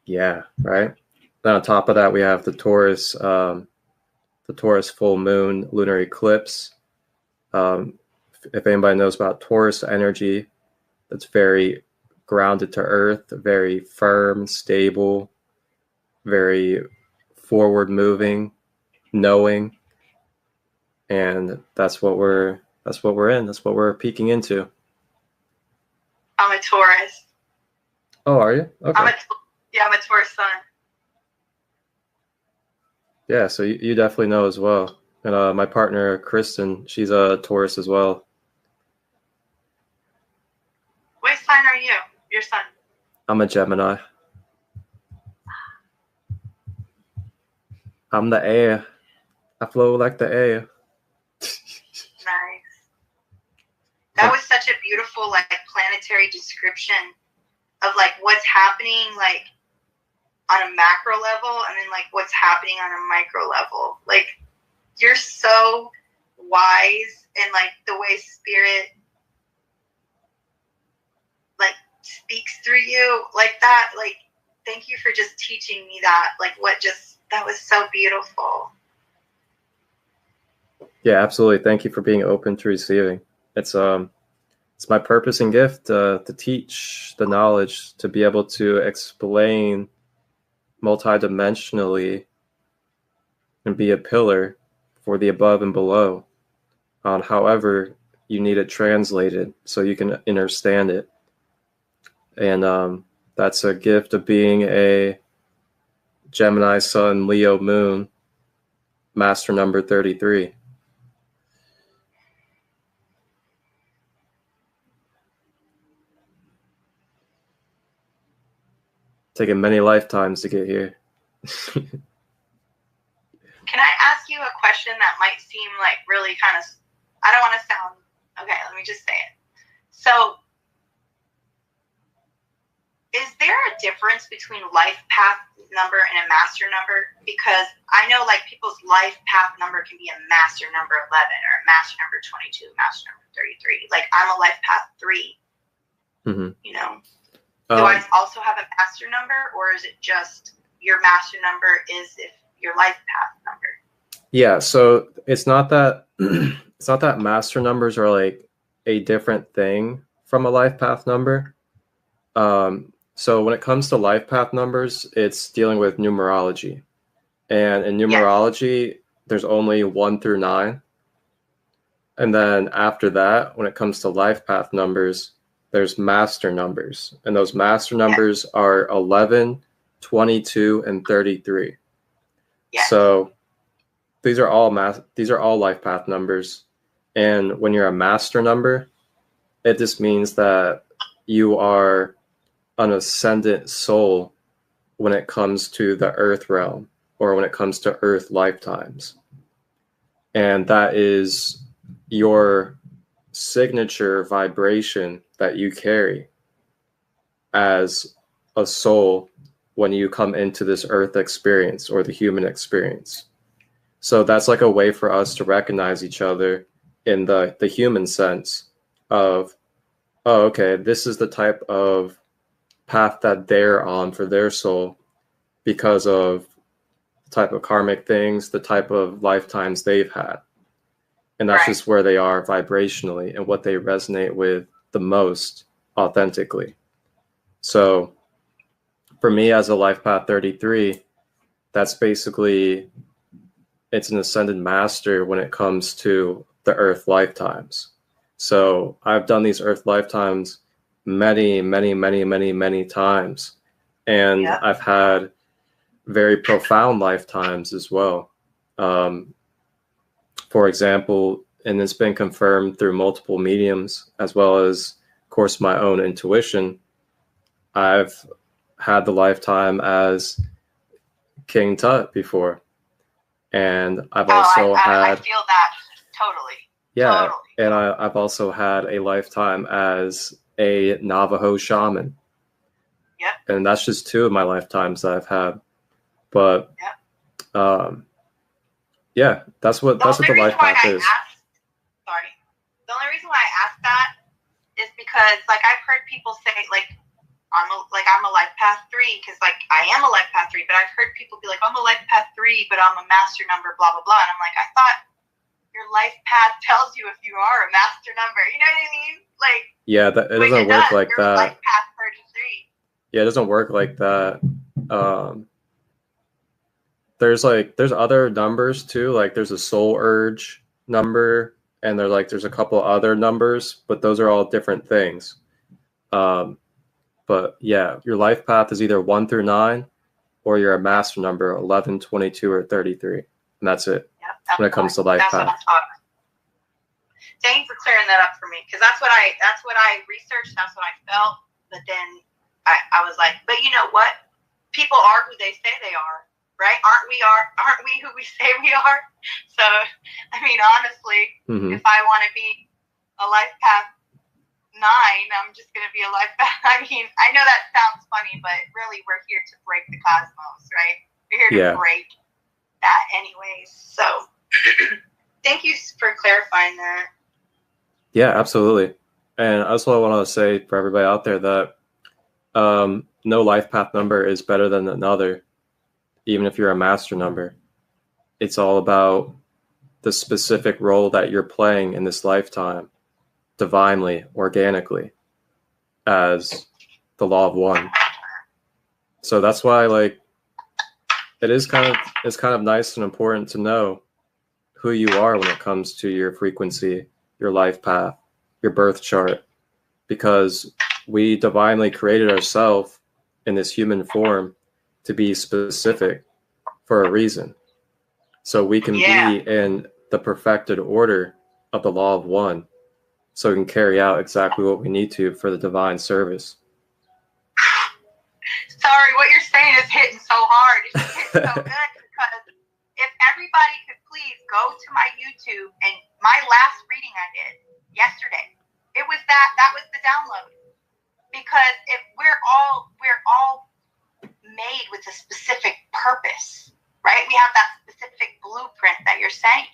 Yeah, right. Then on top of that, we have the Taurus full moon lunar eclipse. If anybody knows about Taurus energy, that's very grounded to earth, very firm, stable, very forward moving, knowing. And that's what we're in. That's what we're peeking into. I'm a Taurus. Oh, are you? Okay. I'm a Taurus sun. Yeah, so you definitely know as well. And my partner, Kristen, she's a Taurus as well. What sign are you? Your sun? I'm a Gemini. I'm the air. I flow like the air. Nice. great description of like what's happening like on a macro level and then like what's happening on a micro level. Like you're so wise in like the way spirit like speaks through you like that. Like thank you for just teaching me that. Like that was so beautiful. Yeah, absolutely. Thank you for being open to receiving. It's my purpose and gift to teach the knowledge, to be able to explain multidimensionally and be a pillar for the above and below on however you need it translated so you can understand it. And that's a gift of being a Gemini Sun, Leo Moon, master number 33. Taken many lifetimes to get here. Can I ask you a question that might seem like really kind of, I don't want to sound, okay, let me just say it. So, is there a difference between life path number and a master number? Because I know like people's life path number can be a master number 11 or a master number 22, master number 33. Like I'm a life path 3, you know? Do I also have a master number, or is it just your master number is if your life path number? Yeah, so it's not that master numbers are like a different thing from a life path number. So when it comes to life path numbers, it's dealing with numerology. And in numerology, there's only 1 through 9. And then after that, when it comes to life path numbers, there's master numbers. And those master numbers are 11, 22, and 33. So these are all life path numbers. And when you're a master number, it just means that you are an ascendant soul when it comes to the earth realm or when it comes to earth lifetimes. And that is your signature vibration that you carry as a soul when you come into this earth experience or the human experience. So that's like a way for us to recognize each other in the human sense of, oh, okay, this is the type of path that they're on for their soul because of the type of karmic things, the type of lifetimes they've had. And that's just where they are vibrationally and what they resonate with the most authentically. So for me as a life path 33, that's basically, it's an ascended master when it comes to the earth lifetimes. So I've done these earth lifetimes many, many, many, many, many times. And I've had very profound lifetimes as well. For example, and it's been confirmed through multiple mediums, as well as, of course, my own intuition, I've had the lifetime as King Tut before. And I've also had... I feel that totally. Yeah, totally. And I've also had a lifetime as a Navajo shaman. Yep. And that's just 2 of my lifetimes that I've had. But... yeah, that's what the life path is. The only reason why I asked that is because, like, I've heard people say, like, I'm a life path 3 because, like, I am a life path 3. But I've heard people be like, I'm a life path 3, but I'm a master number, blah blah blah. And I'm like, I thought your life path tells you if you are a master number. You know what I mean? Like, yeah, it doesn't work like that. Life path 33. Yeah, it doesn't work like that. There's other numbers too, like there's a soul urge number and there's a couple other numbers, but those are all different things. But yeah, your life path is either 1 through 9 or you're a master number 11, 22, or 33. And that's it. When it comes to life path. Thank you for clearing that up for me, because that's what I researched, that's what I felt, but then I was like, but you know what? People are who they say they are. Right? Aren't we who we say we are? So, I mean, honestly, if I want to be a life path I'm just going to be a life path. I mean, I know that sounds funny, but really we're here to break the cosmos, right? We're here to break that anyways. So thank you for clarifying that. Yeah, absolutely. And also I want to say for everybody out there that no life path number is better than another, even if you're a master number. It's all about the specific role that you're playing in this lifetime, divinely, organically, as the law of one. So that's why, like, it's kind of nice and important to know who you are when it comes to your frequency, your life path, your birth chart, because we divinely created ourselves in this human form to be specific for a reason. So we can be in the perfected order of the law of one, so we can carry out exactly what we need to for the divine service. Sorry, what you're saying is hitting so hard. It's just hitting so good, because if everybody could please go to my YouTube, and my last reading I did yesterday, it was that was the download. Because if we're all made with a specific purpose, right? We have that specific blueprint that you're saying.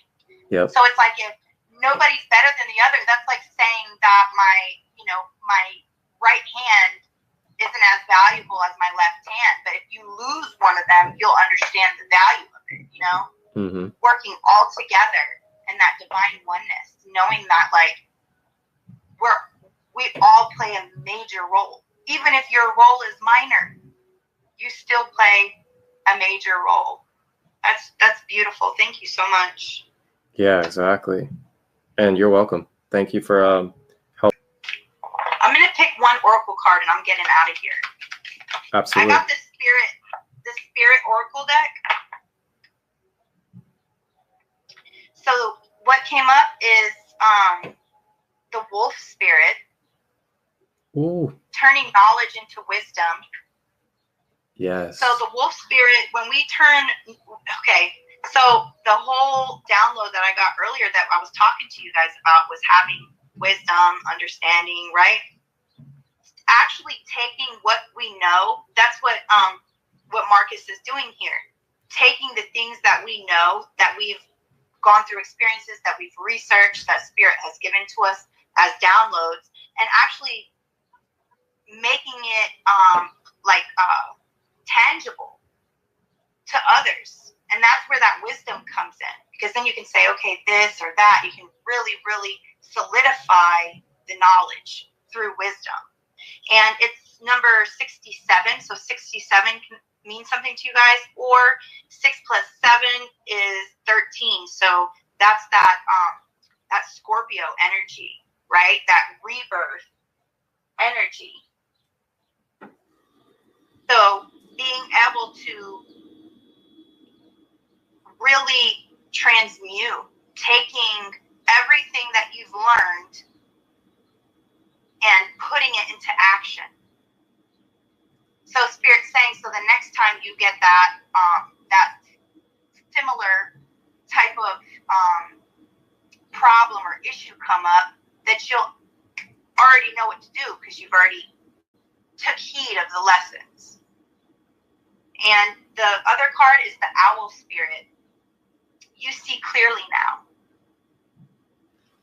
Yep. So it's like, if nobody's better than the other, that's like saying that my right hand isn't as valuable as my left hand. But if you lose one of them, you'll understand the value of it, Mm-hmm. Working all together in that divine oneness, knowing that, like, we all play a major role. Even if your role is minor, you still play a major role. That's beautiful. Thank you so much. Yeah, exactly. And you're welcome. Thank you for help. I'm gonna pick one oracle card and I'm getting out of here. Absolutely. I got the spirit oracle deck. So what came up is the wolf spirit. Ooh. Turning knowledge into wisdom. Yes. So the wolf spirit, when we turn, so the whole download that I got earlier that I was talking to you guys about was having wisdom, understanding, right? Actually taking what we know, that's what Marcus is doing here. Taking the things that we know, that we've gone through experiences, that we've researched, that spirit has given to us as downloads, and actually making it tangible to others. And that's where that wisdom comes in, because then you can say, okay, this or that. You can really, really solidify the knowledge through wisdom. And it's number 67. So 67 can mean something to you guys, or 6 plus 7 is 13. So that's that Scorpio energy, right? That rebirth energy. So being able to really transmute, taking everything that you've learned and putting it into action. So Spirit's saying, so the next time you get that similar type of problem or issue come up, that you'll already know what to do, because you've already took heed of the lessons. And the other card is the owl spirit. You see clearly now.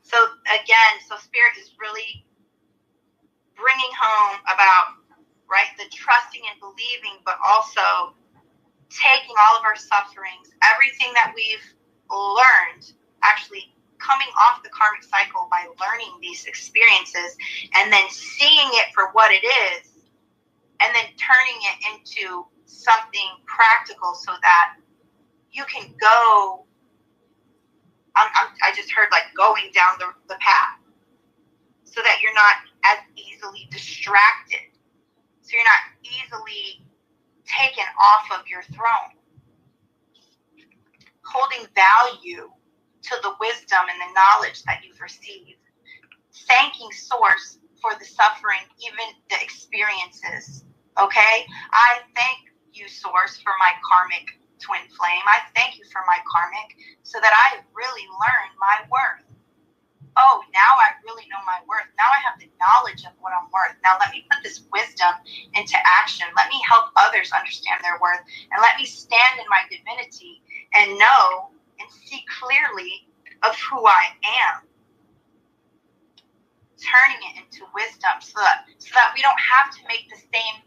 So again, Spirit is really bringing home about, right, the trusting and believing, but also taking all of our sufferings, everything that we've learned, actually coming off the karmic cycle by learning these experiences, and then seeing it for what it is, and then turning it into something practical, so that you can go. I just heard, like, going down the path, so that you're not as easily distracted, so you're not easily taken off of your throne, holding value to the wisdom and the knowledge that you've received, thanking Source for the suffering, even the experiences. Okay, I thank you, Source, for my karmic twin flame. I thank you for my karmic, so that I really learn my worth. oh, now I really know my worth. Now I have the knowledge of what I'm worth. Now let me put this wisdom into action. Let me help others understand their worth. And let me stand in my divinity and know and see clearly of who I am. Turning it into wisdom so that we don't have to make the same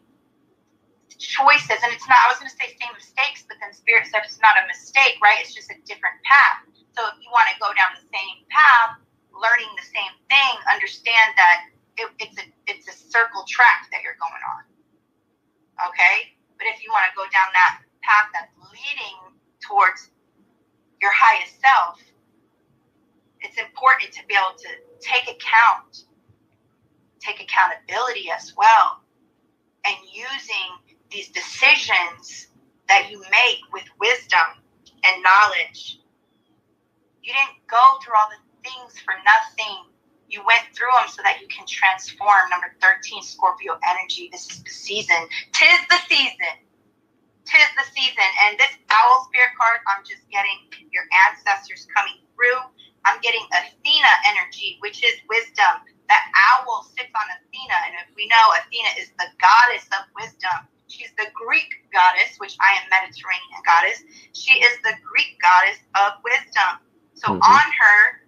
choices. And it's not, I was going to say same mistakes, but then Spirit said it's not a mistake, right? It's just a different path. So if you want to go down the same path, learning the same thing, understand that it's a circle track that you're going on. Okay? But if you want to go down that path that's leading towards your highest self, it's important to be able to take accountability as well, and using these decisions that you make with wisdom and knowledge. You didn't go through all the things for nothing. You went through them so that you can transform. Number 13, Scorpio energy. This is the season. Tis the season. Tis the season. And this owl spirit card, I'm just getting your ancestors coming through. I'm getting Athena energy, which is wisdom. That owl sits on Athena. And if we know, Athena is the goddess of wisdom. She's the Greek goddess, which I am Mediterranean goddess. She is the Greek goddess of wisdom. So on her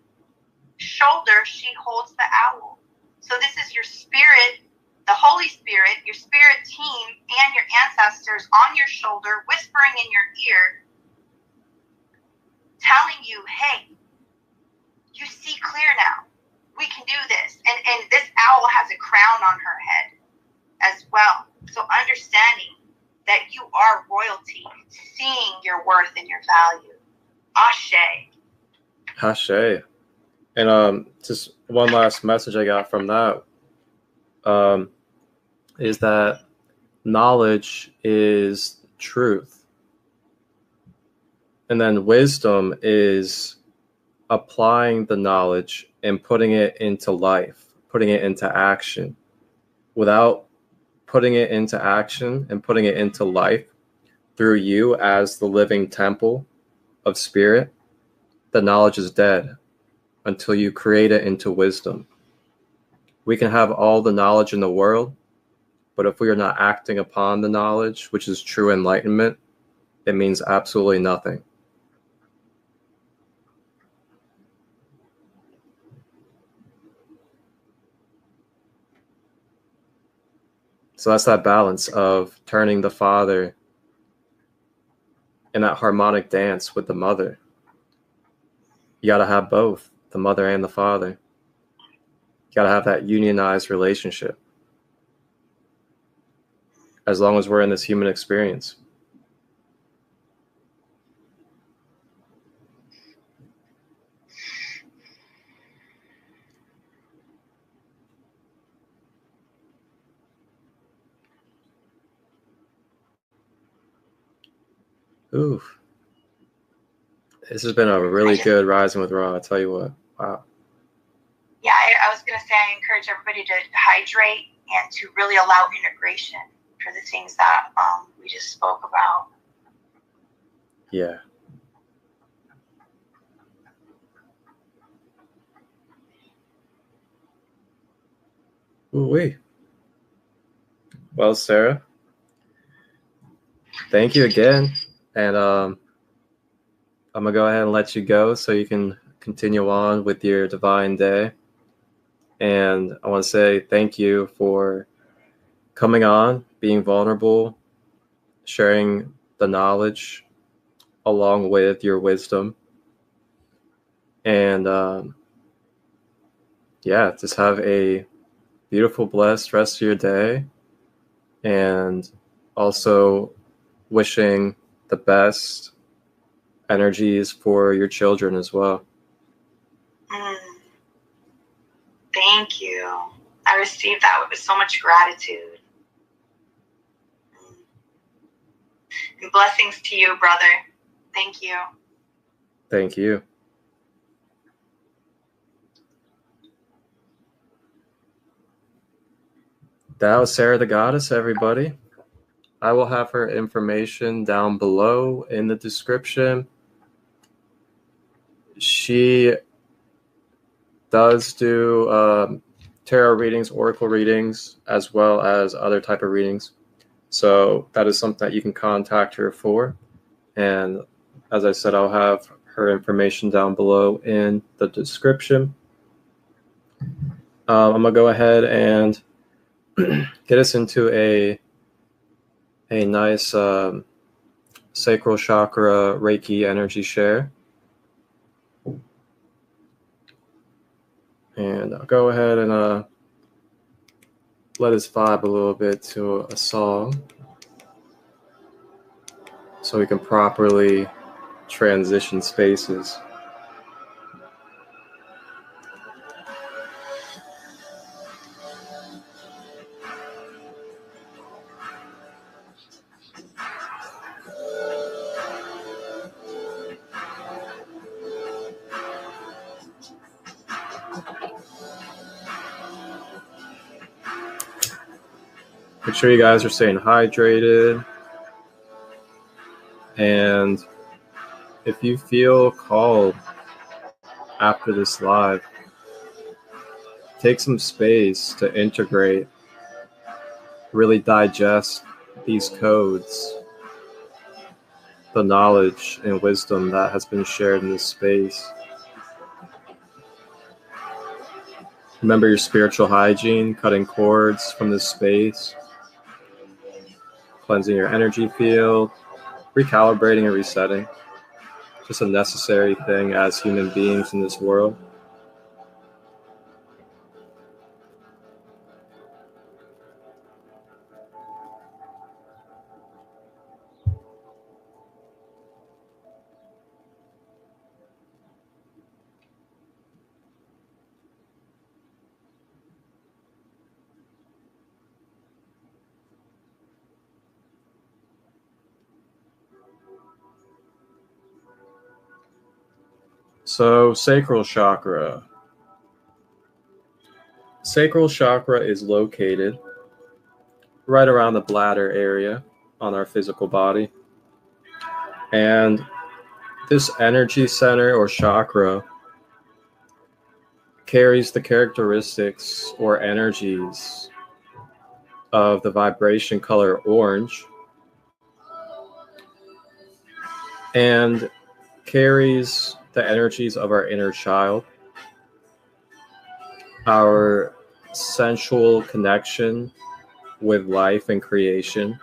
shoulder, she holds the owl. So this is your spirit, the Holy Spirit, your spirit team, and your ancestors on your shoulder, whispering in your ear, telling you, hey, you see clear now. We can do this. And this owl has a crown on her head as well. So understanding that you are royalty, seeing your worth and your value. Ashe. Ashe. And just one last message I got from that is that knowledge is truth. And then wisdom is applying the knowledge and putting it into life, putting it into action. Without putting it into action and putting it into life through you as the living temple of spirit, the knowledge is dead until you create it into wisdom. We can have all the knowledge in the world, but if we are not acting upon the knowledge, which is true enlightenment, it means absolutely nothing. So that's that balance of turning the father in that harmonic dance with the mother. You got to have both, the mother and the father. You got to have that unionized relationship as long as we're in this human experience. Ooh. This has been a really good Rising with Ra, I'll tell you what. Wow. Yeah, I was going to say I encourage everybody to hydrate and to really allow integration for the things that we just spoke about. Yeah. Ooh-wee. Well, Sarah, thank you again. And I'm going to go ahead and let you go so you can continue on with your divine day. And I want to say thank you for coming on, being vulnerable, sharing the knowledge along with your wisdom. And yeah, just have a beautiful, blessed rest of your day. And also wishing the best energies for your children as well. Thank you. I received that with so much gratitude. And blessings to you, brother. Thank you. Thank you. That was Sarah the Goddess, everybody. I will have her information down below in the description. She does do tarot readings, oracle readings, as well as other type of readings. So that is something that you can contact her for. And as I said, I'll have her information down below in the description. I'm gonna go ahead and get us into a nice sacral chakra Reiki energy share. And I'll go ahead and let us vibe a little bit to a song so we can properly transition spaces. Make sure you guys are staying hydrated. And if you feel called after this live, take some space to integrate, really digest these codes, the knowledge and wisdom that has been shared in this space. Remember your spiritual hygiene, cutting cords from this space, cleansing your energy field, recalibrating and resetting. Just a necessary thing as human beings in this world. So, sacral chakra. Sacral chakra is located right around the bladder area on our physical body. And this energy center or chakra carries the characteristics or energies of the vibration color orange and carries the energies of our inner child, our sensual connection with life and creation,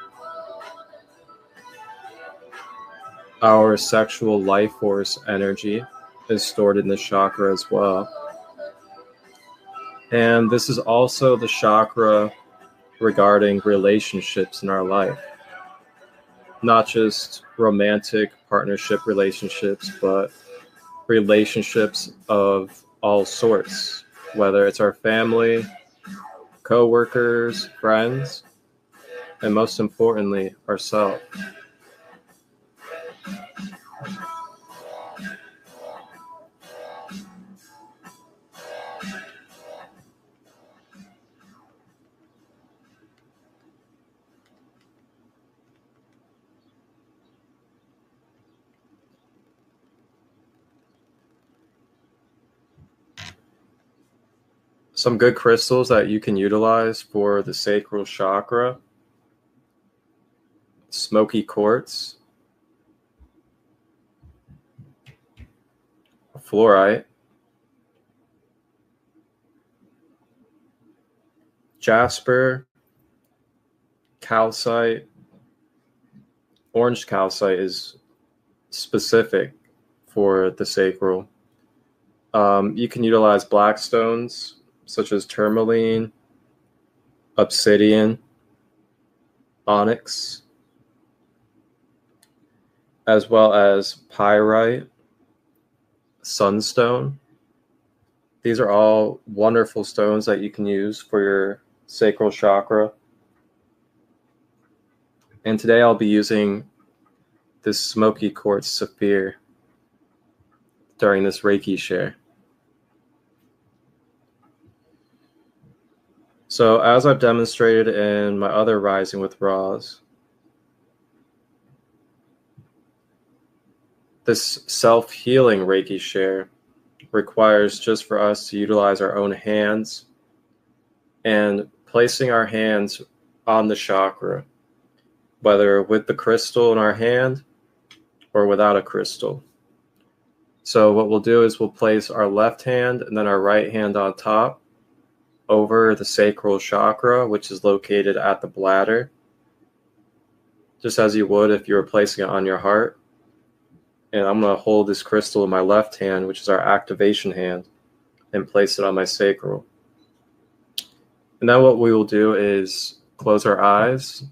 our sexual life force energy is stored in this chakra as well. And this is also the chakra regarding relationships in our life. Not just romantic partnership relationships, but relationships of all sorts, whether it's our family, co-workers, friends, and most importantly, ourselves. Some good crystals that you can utilize for the sacral chakra: smoky quartz, fluorite, jasper, calcite. Orange calcite is specific for the sacral. You can utilize black stones such as tourmaline, obsidian, onyx, as well as pyrite, sunstone. These are all wonderful stones that you can use for your sacral chakra. And today I'll be using this smoky quartz sapphire during this Reiki share. So as I've demonstrated in my other Rising with Roz, this self-healing Reiki share requires just for us to utilize our own hands and placing our hands on the chakra, whether with the crystal in our hand or without a crystal. So what we'll do is we'll place our left hand and then our right hand on top over the sacral chakra, which is located at the bladder, just as you would if you were placing it on your heart. And I'm going to hold this crystal in my left hand, which is our activation hand, and place it on my sacral. And then what we will do is close our eyes,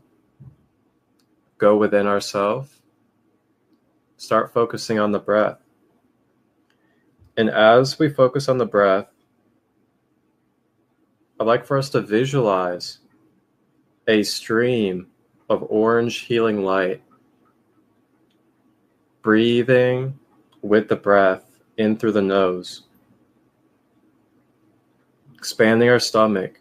go within ourselves, start focusing on the breath. And as we focus on the breath, I'd like for us to visualize a stream of orange healing light, breathing with the breath in through the nose, expanding our stomach,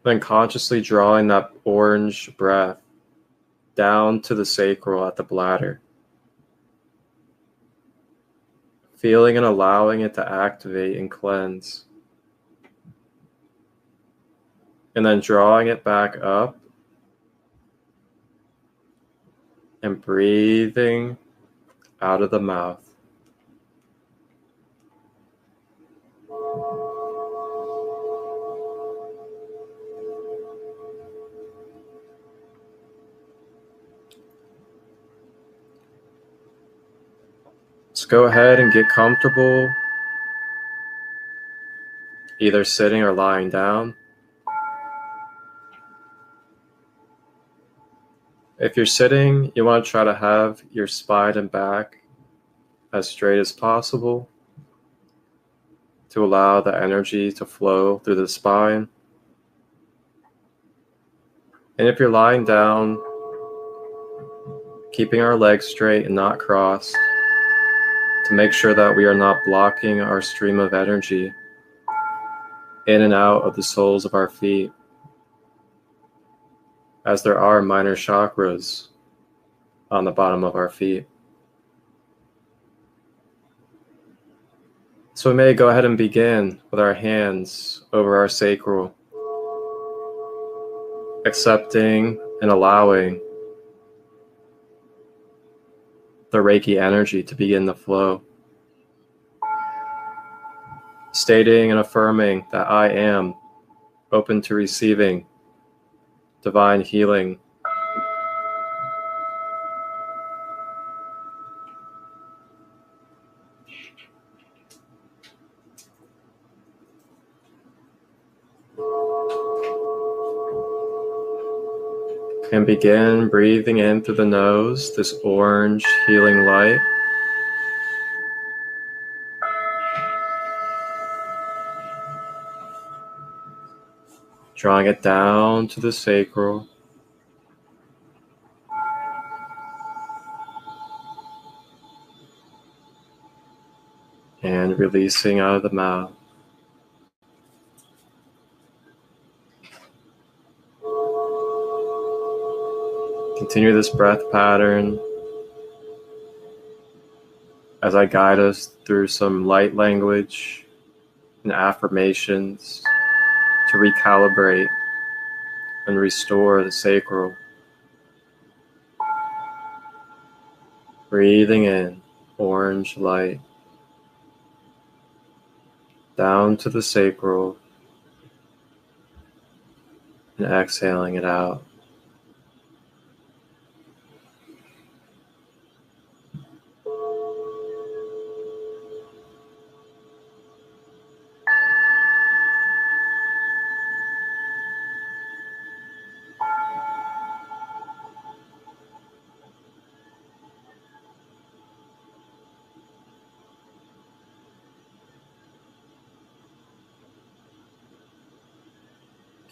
then consciously drawing that orange breath down to the sacral at the bladder, feeling and allowing it to activate and cleanse, and then drawing it back up and breathing out of the mouth. Let's go ahead and get comfortable, either sitting or lying down. If you're sitting, you want to try to have your spine and back as straight as possible to allow the energy to flow through the spine. And if you're lying down, keeping our legs straight and not crossed to make sure that we are not blocking our stream of energy in and out of the soles of our feet, as there are minor chakras on the bottom of our feet. So we may go ahead and begin with our hands over our sacral, accepting and allowing the Reiki energy to begin the flow, stating and affirming that I am open to receiving divine healing. And begin breathing in through the nose, this orange healing light. Drawing it down to the sacral. And releasing out of the mouth. Continue this breath pattern as I guide us through some light language and affirmations to recalibrate and restore the sacral. Breathing in orange light down to the sacral and exhaling it out.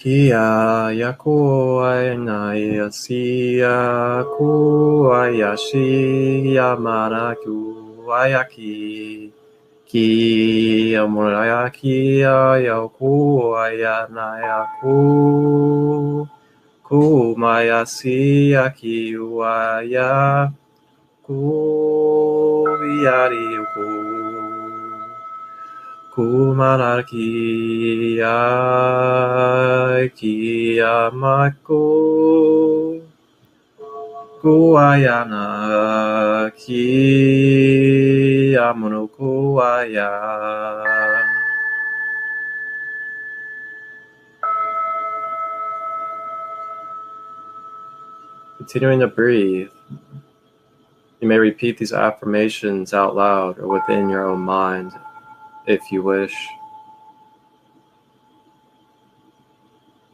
Kia yaku aina sia ku ayashi yamanaku ayaki ki amurayaki ayaku ayanayaku ku mayasi aki uaya Kuviariuku Kumanarkia Kiyamaku Kuayana Kiyamunukuaya. Continuing to breathe, you may repeat these affirmations out loud or within your own mind if you wish.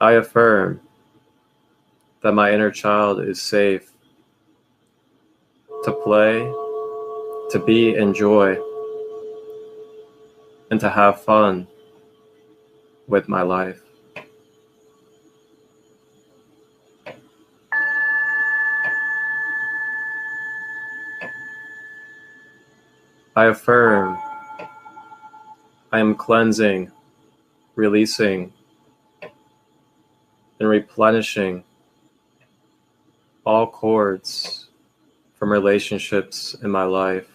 I affirm that my inner child is safe to play, to be in joy, and to have fun with my life. I affirm I am cleansing, releasing, and replenishing all cords from relationships in my life.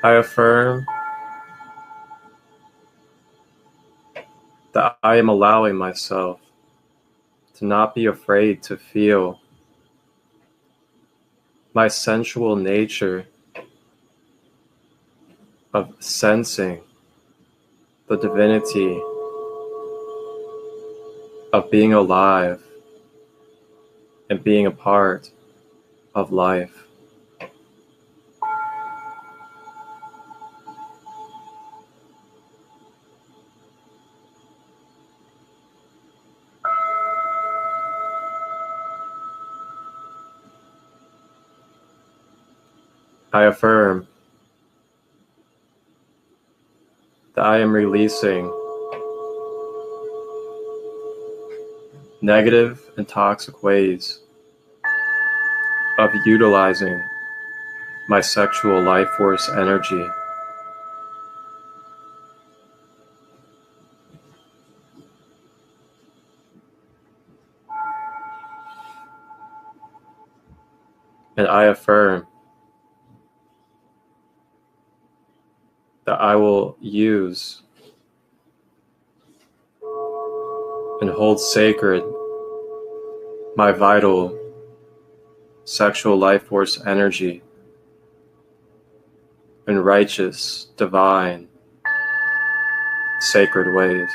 I affirm that I am allowing myself to not be afraid to feel my sensual nature of sensing the divinity of being alive and being a part of life. I affirm that I am releasing negative and toxic ways of utilizing my sexual life force energy. And I affirm that I will use and hold sacred my vital sexual life force energy in righteous, divine, sacred ways.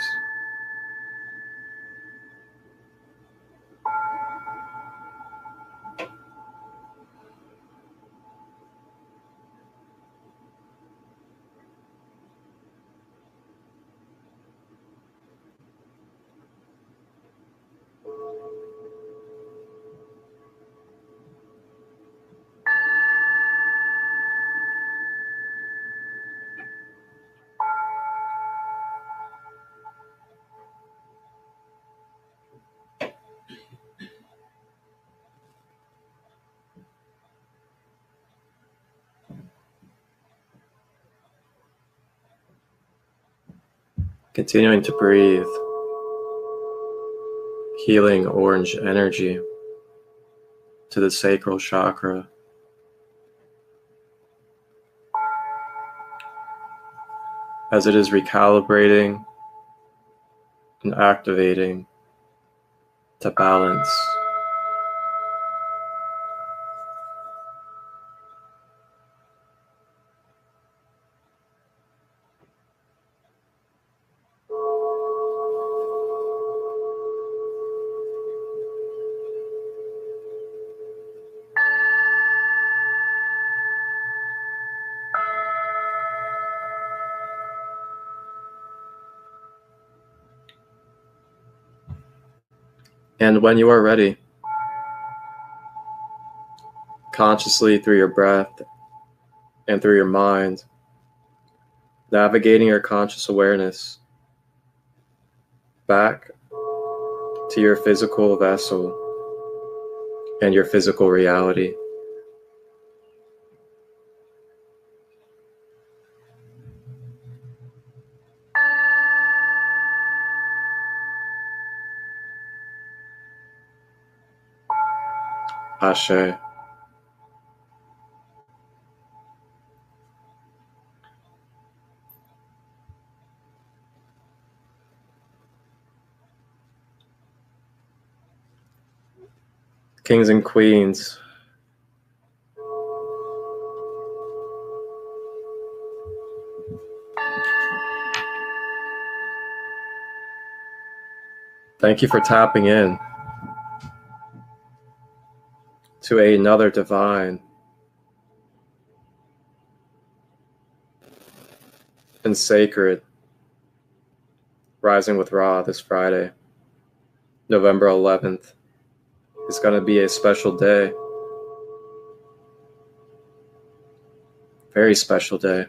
Continuing to breathe healing orange energy to the sacral chakra. As it is recalibrating and activating to balance. And when you are ready, consciously through your breath and through your mind, navigating your conscious awareness back to your physical vessel and your physical reality. Ashe. Kings and queens, thank you for tapping in to another divine and sacred Rising with Ra this Friday, November 11th. It's going to be a special day. Very special day.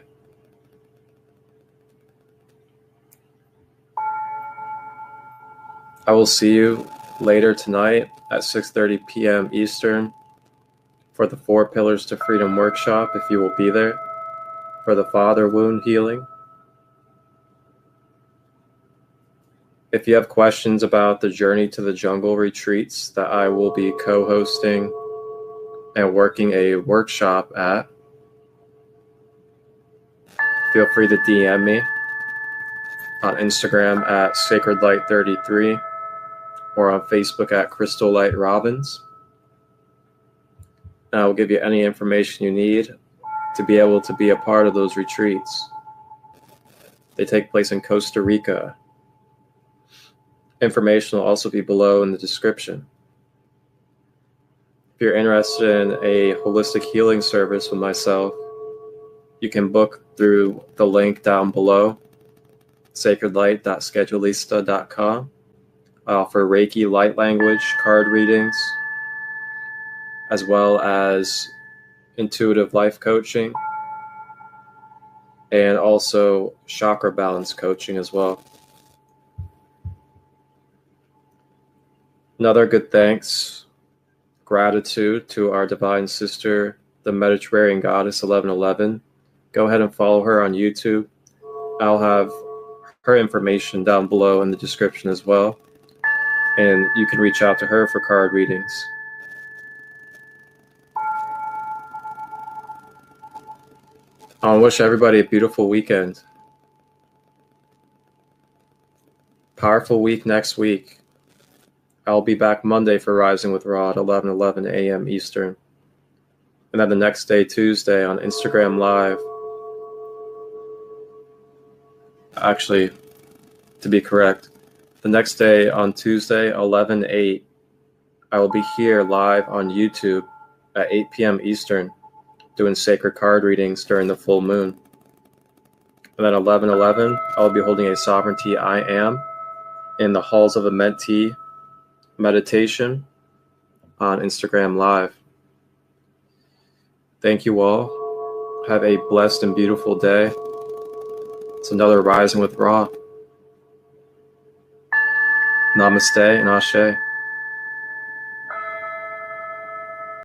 I will see you later tonight at 6:30 p.m. Eastern for the 4 Pillars to Freedom workshop, if you will be there, for the father wound healing. If you have questions about the Journey to the Jungle retreats that I will be co-hosting and working a workshop at, feel free to DM me on Instagram at Sacred Light 33 or on Facebook at Christolight Robbins. And I will give you any information you need to be able to be a part of those retreats. They take place in Costa Rica. Information will also be below in the description. If you're interested in a holistic healing service with myself, you can book through the link down below, sacredlight.schedulista.com. I offer Reiki, light language, card readings, as well as intuitive life coaching, and also chakra balance coaching as well. Another good thanks, gratitude to our divine sister, the Mediterranean Goddess 1111. Go ahead and follow her on YouTube. I'll have her information down below in the description as well. And you can reach out to her for card readings. I wish everybody a beautiful weekend. Powerful week next week. I'll be back Monday for Rising with Ra at 11:11 a.m. Eastern. And then the next day, Tuesday, on Instagram Live. Actually, to be correct, the next day on Tuesday, 11/8, I will be here live on YouTube at 8 p.m. Eastern, doing sacred card readings during the full moon. And then 11/11, I'll be holding a Sovereignty I Am in the Halls of a Mentee meditation on Instagram Live. Thank you all. Have a blessed and beautiful day. It's another Rising with Ra. Namaste and Ashe.